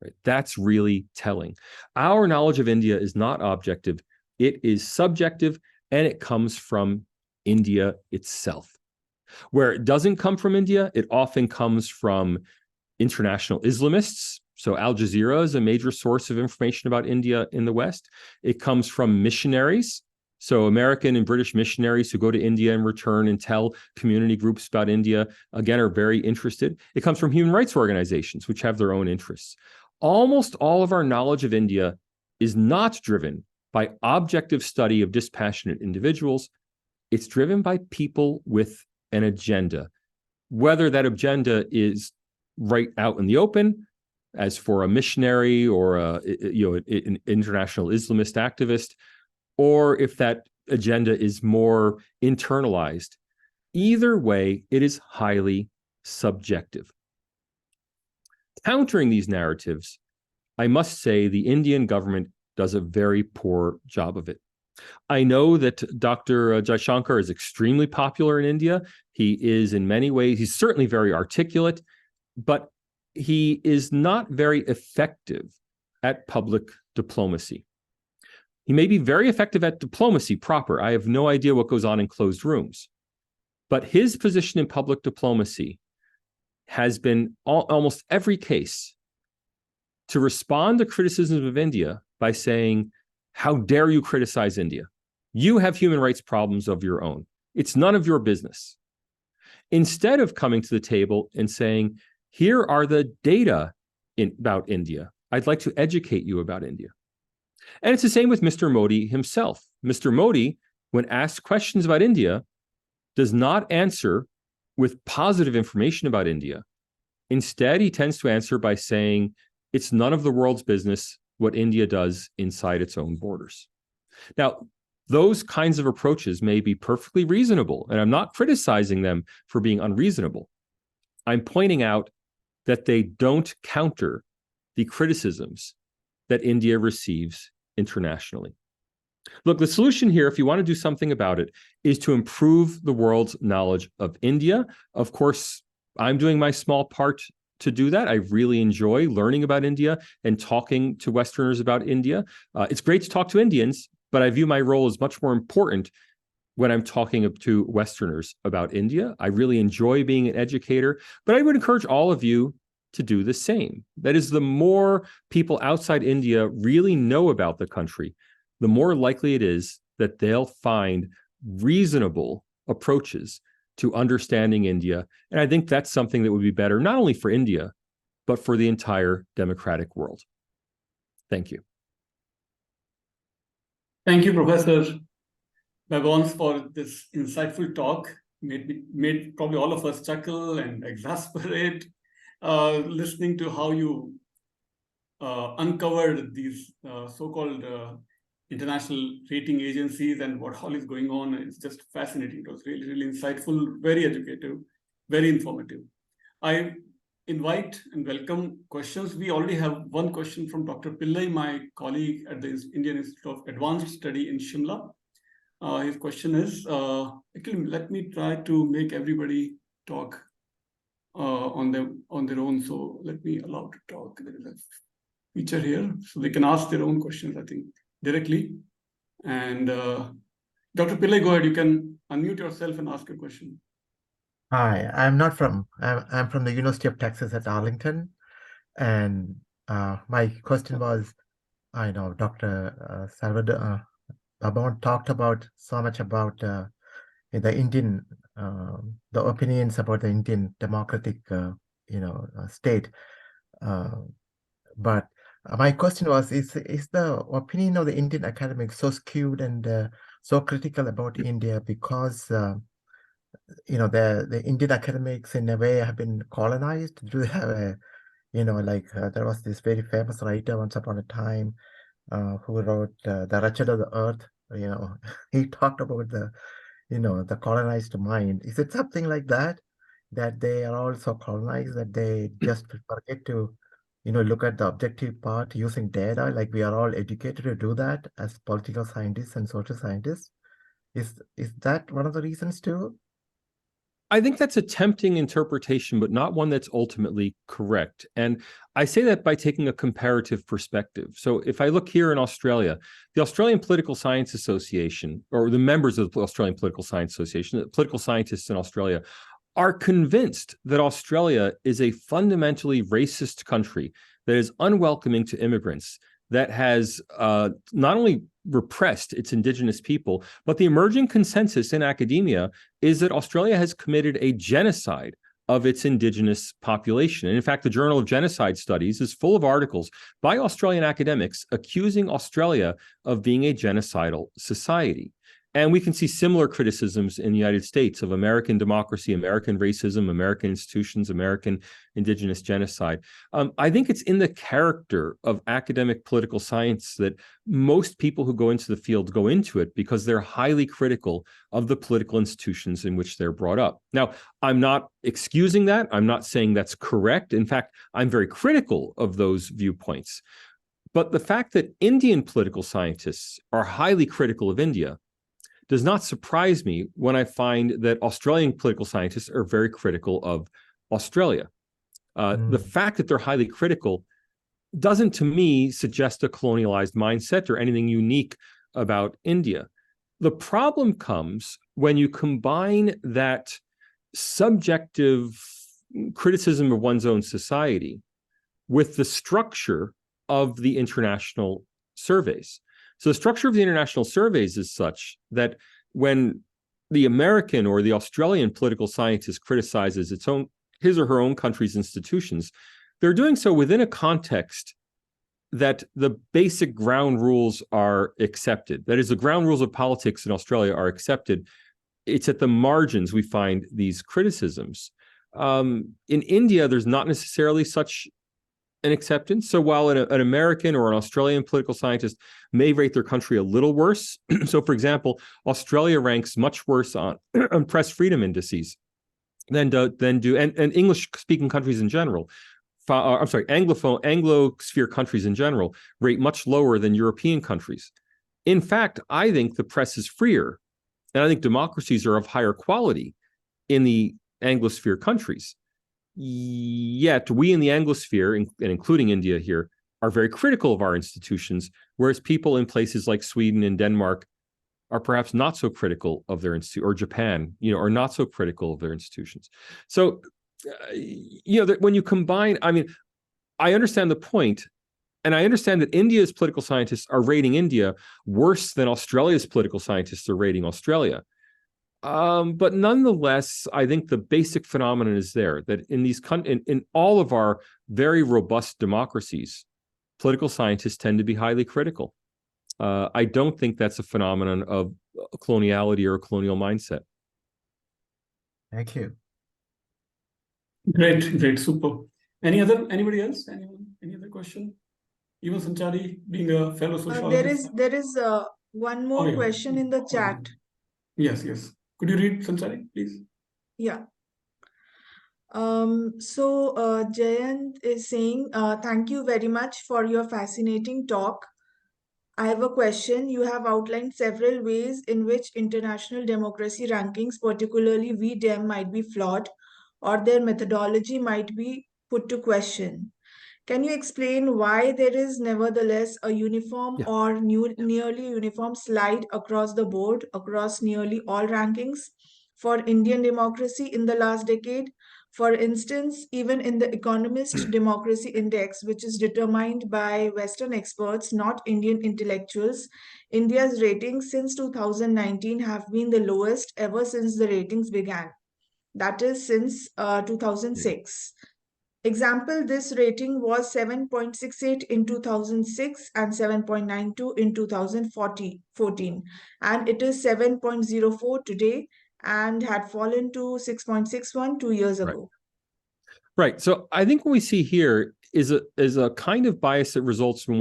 Right? That's really telling. Our knowledge of India is not objective. It is subjective, and it comes from India itself. Where it doesn't come from India, it often comes from international Islamists. So Al Jazeera is a major source of information about India in the West. It comes from missionaries. So American and British missionaries who go to India and return and tell community groups about India, again, are very interested. It comes from human rights organizations, which have their own interests. Almost all of our knowledge of India is not driven by objective study of dispassionate individuals. It's driven by people with an agenda. Whether that agenda is right out in the open, as for a missionary or an international Islamist activist, or if that agenda is more internalized. Either way, it is highly subjective. Countering these narratives, I must say the Indian government does a very poor job of it. I know that Dr. Jaishankar is extremely popular in India. He is in many ways, he's certainly very articulate, but he is not very effective at public diplomacy. He may be very effective at diplomacy proper. I have no idea what goes on in closed rooms. But his position in public diplomacy has been almost every case to respond to criticisms of India by saying, how dare you criticize India? You have human rights problems of your own. It's none of your business. Instead of coming to the table and saying, here are the data about India. I'd like to educate you about India. And it's the same with Mr. Modi himself. Mr. Modi when asked questions about India, does not answer with positive information about India. Instead, he tends to answer by saying it's none of the world's business what India does inside its own borders. Now, those kinds of approaches may be perfectly reasonable, and I'm not criticizing them for being unreasonable. I'm pointing out that they don't counter the criticisms that India receives internationally. Look, the solution here, if you want to do something about it, is to improve the world's knowledge of India. Of course, I'm doing my small part to do that. I really enjoy learning about India and talking to Westerners about India. It's great to talk to Indians, but I view my role as much more important when I'm talking to Westerners about India. I really enjoy being an educator, but I would encourage all of you to do the same. That is, the more people outside India really know about the country, the more likely it is that they'll find reasonable approaches to understanding India. And I think that's something that would be better, not only for India, but for the entire democratic world. Thank you. Thank you, Professor Babones, for this insightful talk. Made probably all of us chuckle and exasperate, listening to how you uncovered these so-called international rating agencies and what all is going on. It's just fascinating. It was really, really insightful, very educative, very informative. I invite and welcome questions. We already have one question from Dr. Pillai, my colleague at the Indian Institute of Advanced Study in Shimla. His question is, actually, let me try to make everybody talk on their own. So let me allow to talk. There is a feature here, so they can ask their own questions, I think, directly. And Dr. Pillai, go ahead. You can unmute yourself and ask a question. Hi, I'm from the University of Texas at Arlington, and my question was, I know Dr. Salvatore Babone talked about so much about the Indian, the opinions about the Indian democratic, state, but my question was, is the opinion of the Indian academics so skewed and so critical about India because the Indian academics in a way have been colonized? Do they have a, there was this very famous writer once upon a time who wrote The Wretched of the Earth. He talked about the colonized mind. Is it something like that they are also colonized, that they just forget to look at the objective part using data, like we are all educated to do that as political scientists and social scientists? Is that one of the reasons too? I think that's a tempting interpretation, but not one that's ultimately correct. And I say that by taking a comparative perspective. So if I look here in Australia, the Australian Political Science Association, or the members of the Australian Political Science Association, the political scientists in Australia, are convinced that Australia is a fundamentally racist country that is unwelcoming to immigrants, that has not only repressed its indigenous people, but the emerging consensus in academia is that Australia has committed a genocide of its indigenous population. And in fact, the Journal of Genocide Studies is full of articles by Australian academics accusing Australia of being a genocidal society. And we can see similar criticisms in the United States of American democracy, American racism, American institutions, American indigenous genocide. I think it's in the character of academic political science that most people who go into the field go into it because they're highly critical of the political institutions in which they're brought up. Now, I'm not excusing that. I'm not saying that's correct. In fact, I'm very critical of those viewpoints. But the fact that Indian political scientists are highly critical of India does not surprise me when I find that Australian political scientists are very critical of Australia. The fact that they're highly critical doesn't, to me, suggest a colonialized mindset or anything unique about India. The problem comes when you combine that subjective criticism of one's own society with the structure of the international surveys. So the structure of the international surveys is such that when the American or the Australian political scientist criticizes his or her own country's institutions, they're doing so within a context that the basic ground rules are accepted. That is, the ground rules of politics in Australia are accepted. It's at the margins we find these criticisms. In India, there's not necessarily such an acceptance. So while an American or an Australian political scientist may rate their country a little worse, so for example, Australia ranks much worse on press freedom indices than do English-speaking countries in general. I'm sorry, Anglosphere countries in general rate much lower than European countries. In fact, I think the press is freer, and I think democracies are of higher quality in the Anglosphere countries. Yet we in the Anglosphere, and including India here, are very critical of our institutions, whereas people in places like Sweden and Denmark are perhaps not so critical of their institute, or Japan, are not so critical of their institutions. So, that when you combine, I mean, I understand the point, and I understand that India's political scientists are rating India worse than Australia's political scientists are rating Australia. But nonetheless, I think the basic phenomenon is there, that in all of our very robust democracies, political scientists tend to be highly critical. I don't think that's a phenomenon of coloniality or a colonial mindset. Thank you. Great, super. Anybody else? Any other question? Even Sanchari, being a fellow sociologist. There is one more question in the chat. Yes. Could you read, Sanchari, please? Yeah. Jayant is saying, thank you very much for your fascinating talk. I have a question. You have outlined several ways in which international democracy rankings, particularly VDEM, might be flawed, or their methodology might be put to question. Can you explain why there is nevertheless a uniform or nearly uniform slide across the board, across nearly all rankings for Indian democracy in the last decade? For instance, even in the Economist Democracy Index, which is determined by Western experts, not Indian intellectuals, India's ratings since 2019 have been the lowest ever since the ratings began. That is since 2006. Example, this rating was 7.68 in 2006 and 7.92 in 2014, and it is 7.04 today and had fallen to 6.61 2 years ago. Right. So I think what we see here is a kind of bias that results when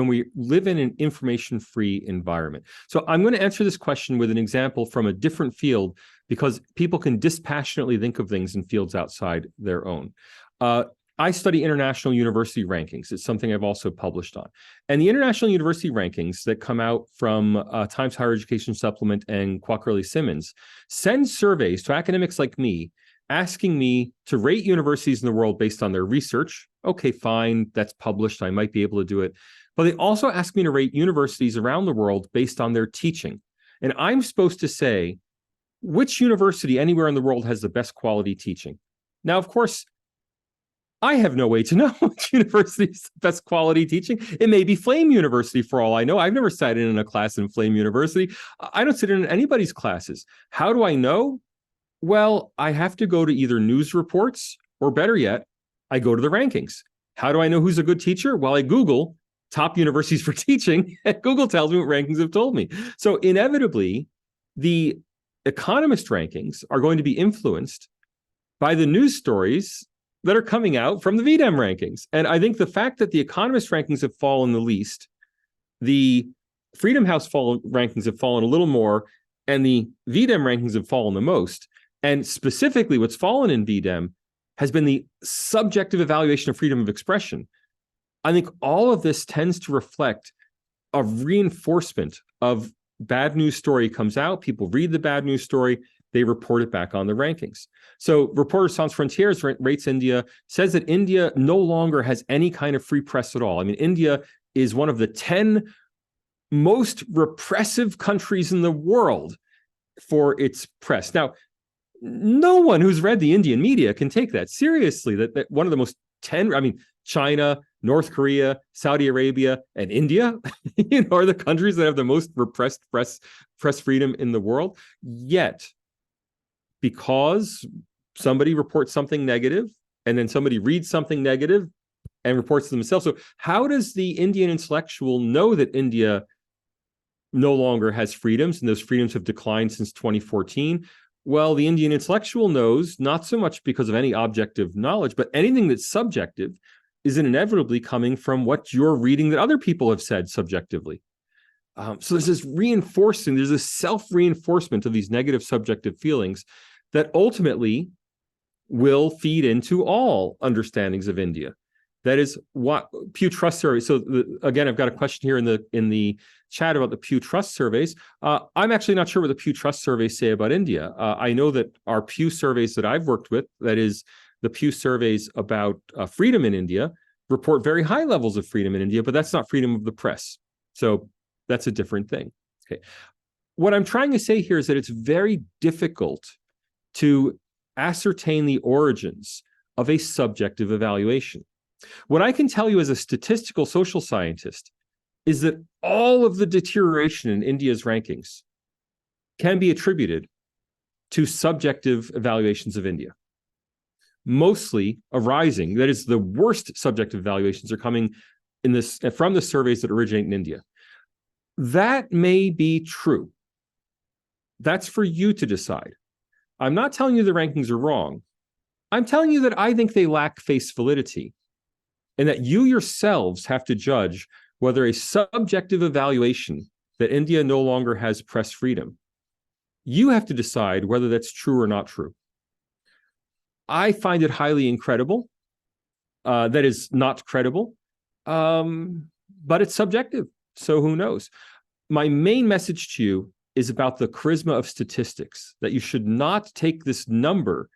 we live in an information-free environment. So I'm going to answer this question with an example from a different field, because people can dispassionately think of things in fields outside their own. I study international university rankings. It's something I've also published on. And the international university rankings that come out from Times Higher Education Supplement and Quacquarelli-Simmons send surveys to academics like me, asking me to rate universities in the world based on their research. Okay, fine, that's published. I might be able to do it. But they also ask me to rate universities around the world based on their teaching. And I'm supposed to say which university anywhere in the world has the best quality teaching. Now, of course, I have no way to know which university's the best quality teaching. It may be Flame University for all I know. I've never sat in a class in Flame University. I don't sit in anybody's classes. How do I know? Well, I have to go to either news reports, or better yet, I go to the rankings. How do I know who's a good teacher? Well, I Google top universities for teaching, and Google tells me what rankings have told me. So inevitably, the Economist rankings are going to be influenced by the news stories that are coming out from the VDEM rankings. And I think the fact that the Economist rankings have fallen the least, the Freedom House rankings have fallen a little more, and the VDEM rankings have fallen the most. And specifically, what's fallen in VDEM has been the subjective evaluation of freedom of expression. I think all of this tends to reflect a reinforcement of bad news story comes out, people read the bad news story, they report it back on the rankings. So Reporters Sans Frontières rates India, says that India no longer has any kind of free press at all. I mean, India is one of the 10 most repressive countries in the world for its press. Now, no one who's read the Indian media can take that seriously, that one of the most 10, I mean, China, North Korea, Saudi Arabia, and India, are the countries that have the most repressed press freedom in the world. Yet, because somebody reports something negative, and then somebody reads something negative, and reports to themselves. So how does the Indian intellectual know that India no longer has freedoms, and those freedoms have declined since 2014? Well, the Indian intellectual knows, not so much because of any objective knowledge, but anything that's subjective is inevitably coming from what you're reading that other people have said subjectively. So there's this reinforcing, there's this self-reinforcement of these negative subjective feelings that ultimately will feed into all understandings of India. That is what Pew Trust survey. So again, I've got a question here in the chat about the Pew Trust surveys. I'm actually not sure what the Pew Trust surveys say about India. I know that our Pew surveys that I've worked with, that is the Pew surveys about freedom in India, report very high levels of freedom in India, but that's not freedom of the press. So that's a different thing. Okay. What I'm trying to say here is that it's very difficult to ascertain the origins of a subjective evaluation. What I can tell you as a statistical social scientist is that all of the deterioration in India's rankings can be attributed to subjective evaluations of India. Mostly arising, that is, the worst subjective evaluations are coming from the surveys that originate in India. That may be true. That's for you to decide. I'm not telling you the rankings are wrong. I'm telling you that I think they lack face validity, and that you yourselves have to judge whether a subjective evaluation that India no longer has press freedom, you have to decide whether that's true or not true. I find it highly incredible. That is not credible, but it's subjective. So who knows? My main message to you is about the charisma of statistics, that you should not take this number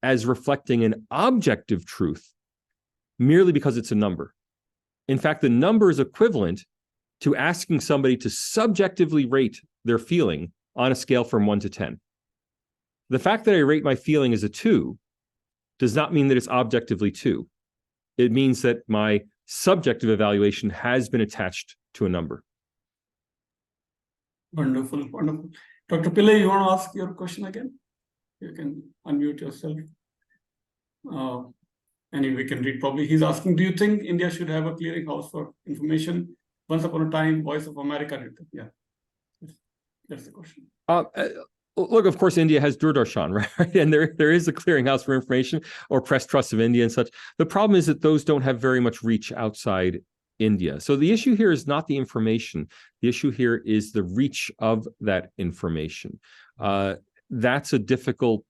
as reflecting an objective truth merely because it's a number. In fact, the number is equivalent to asking somebody to subjectively rate their feeling on a scale from 1 to 10. The fact that I rate my feeling as a 2 does not mean that it's objectively 2. It means that my subjective evaluation has been attached to a number. Wonderful, wonderful. Dr. Pillai, you want to ask your question again? You can unmute yourself. And we can read probably. He's asking, do you think India should have a clearinghouse for information? Once upon a time, Voice of America did that. Yeah, that's the question. Look, of course, India has Doordarshan, right? And there is a clearinghouse for information, or Press Trust of India and such. The problem is that those don't have very much reach outside India. So the issue here is not the information. The issue here is the reach of that information. That's a difficult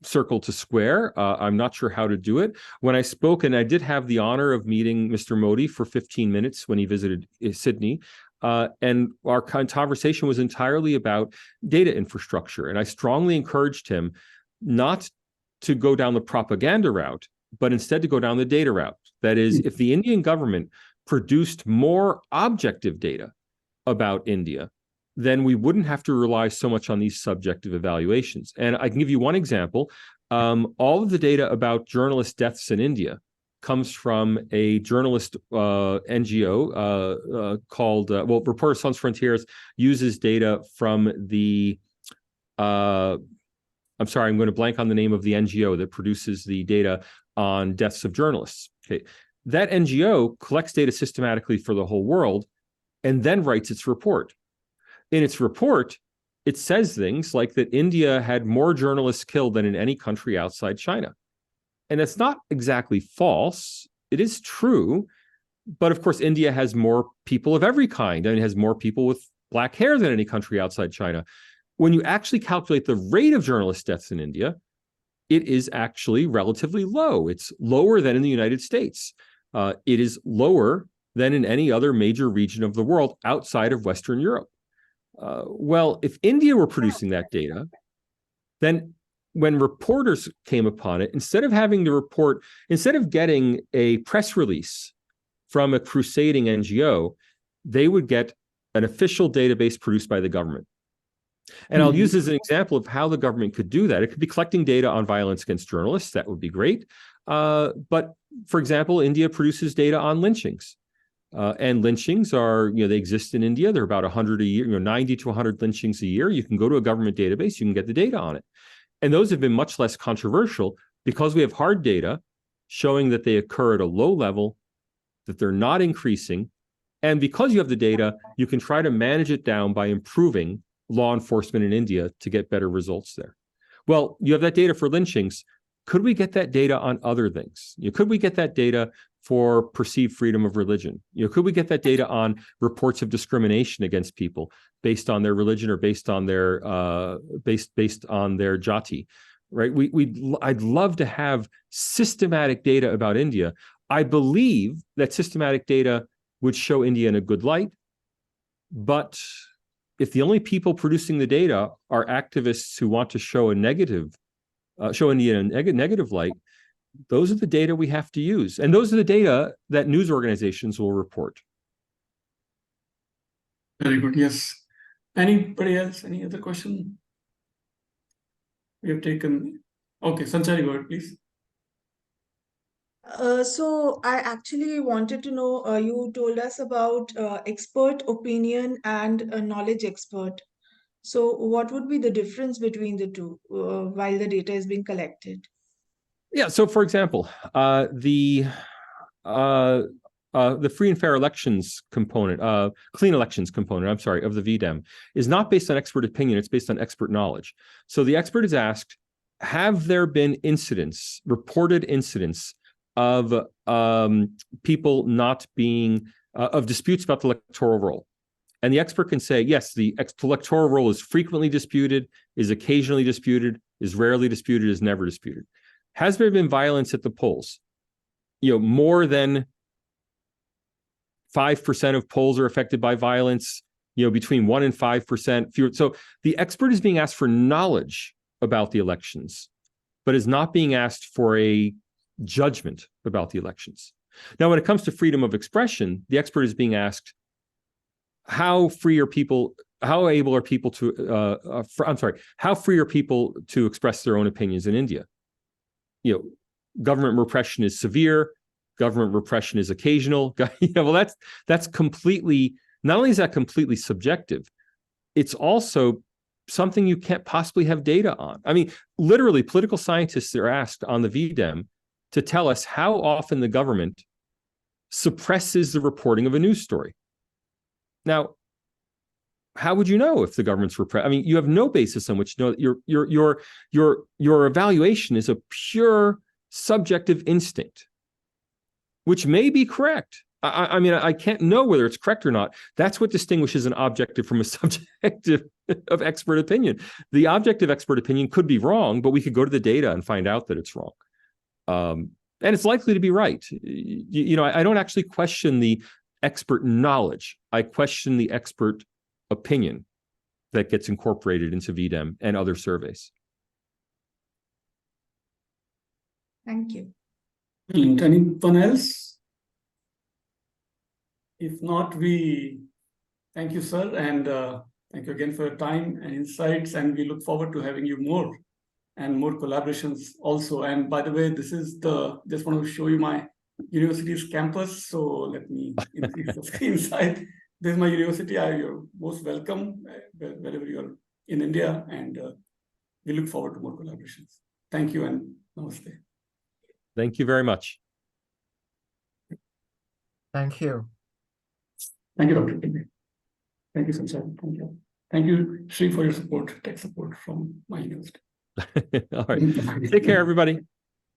circle to square. I'm not sure how to do it. When I spoke, and I did have the honor of meeting Mr. Modi for 15 minutes when he visited Sydney, and our conversation was entirely about data infrastructure. And I strongly encouraged him not to go down the propaganda route, but instead to go down the data route. That is, if the Indian government produced more objective data about India, then we wouldn't have to rely so much on these subjective evaluations. And I can give you one example. All of the data about journalist deaths in India comes from a journalist NGO called, Reporters Sans Frontières uses data from the, I'm sorry, I'm going to blank on the name of the NGO that produces the data on deaths of journalists. Okay, that NGO collects data systematically for the whole world and then writes its report. In its report, it says things like that India had more journalists killed than in any country outside China. And that's not exactly false. It is true. But of course, India has more people of every kind, and it has more people with black hair than any country outside China. When you actually calculate the rate of journalist deaths in India, it is actually relatively low. It's lower than in the United States. It is lower than in any other major region of the world outside of Western Europe. Well, if India were producing that data, then when reporters came upon it, instead of having to report, instead of getting a press release from a crusading NGO, they would get an official database produced by the government. And I'll use as an example of how the government could do that. It could be collecting data on violence against journalists. That would be great. But for example, India produces data on lynchings. And lynchings are, they exist in India. There are about 100 a year, 90 to 100 lynchings a year. You can go to a government database, you can get the data on it. And those have been much less controversial because we have hard data showing that they occur at a low level, that they're not increasing. And because you have the data, you can try to manage it down by improving law enforcement in India to get better results there. Well, you have that data for lynchings. Could we get that data on other things? Could we get that data for perceived freedom of religion? Could we get that data on reports of discrimination against people based on their religion or based on their based on their jati? Right? I'd love to have systematic data about India. I believe that systematic data would show India in a good light, but if the only people producing the data are activists who want to show a negative, show India in a negative light, those are the data we have to use. And those are the data that news organizations will report. Very good. Yes. Anybody else? Any other question? We have taken. Okay, Sanchari, go ahead, please. So I actually wanted to know, you told us about expert opinion and a knowledge expert. So what would be the difference between the two while the data is being collected? Yeah. So, for example, the free and fair elections component, clean elections component, I'm sorry, of the VDEM is not based on expert opinion. It's based on expert knowledge. So the expert is asked, have there been incidents, reported incidents of people not being, of disputes about the electoral roll? And the expert can say, yes, the electoral roll is frequently disputed, is occasionally disputed, is rarely disputed, is never disputed. Has there been violence at the polls? More than 5% of polls are affected by violence, between 1% and 5%. Fewer. So the expert is being asked for knowledge about the elections, but is not being asked for a judgment about the elections. Now, when it comes to freedom of expression, the expert is being asked, how free are people, how able are people to, how free are people to express their own opinions in India? Government repression is severe, government repression is occasional. Well, that's completely, not only is that completely subjective, it's also something you can't possibly have data on. I mean, literally, political scientists are asked on the VDEM to tell us how often the government suppresses the reporting of a news story. Now, how would you know if the government's repressed? I mean, you have no basis on which to know that your evaluation is a pure subjective instinct, which may be correct. I mean, I can't know whether it's correct or not. That's what distinguishes an objective from a subjective of expert opinion. The objective expert opinion could be wrong, but we could go to the data and find out that it's wrong. And it's likely to be right. I don't actually question the expert knowledge. I question the expert opinion that gets incorporated into VDEM and other surveys. Thank you. And anyone else? If not, we thank you, sir, and thank you again for your time and insights, and we look forward to having you more and more collaborations also. And by the way, this is just want to show you my university's campus. So let me increase the screen size. This is my university. You're most welcome wherever you're in India, and we look forward to more collaborations. Thank you and namaste. Thank you very much. Thank you. Thank you, Dr. Pillai. Thank you, Sanchari. Thank you. Thank you, Sri, for your support, tech support from my university. All right. Take care, everybody.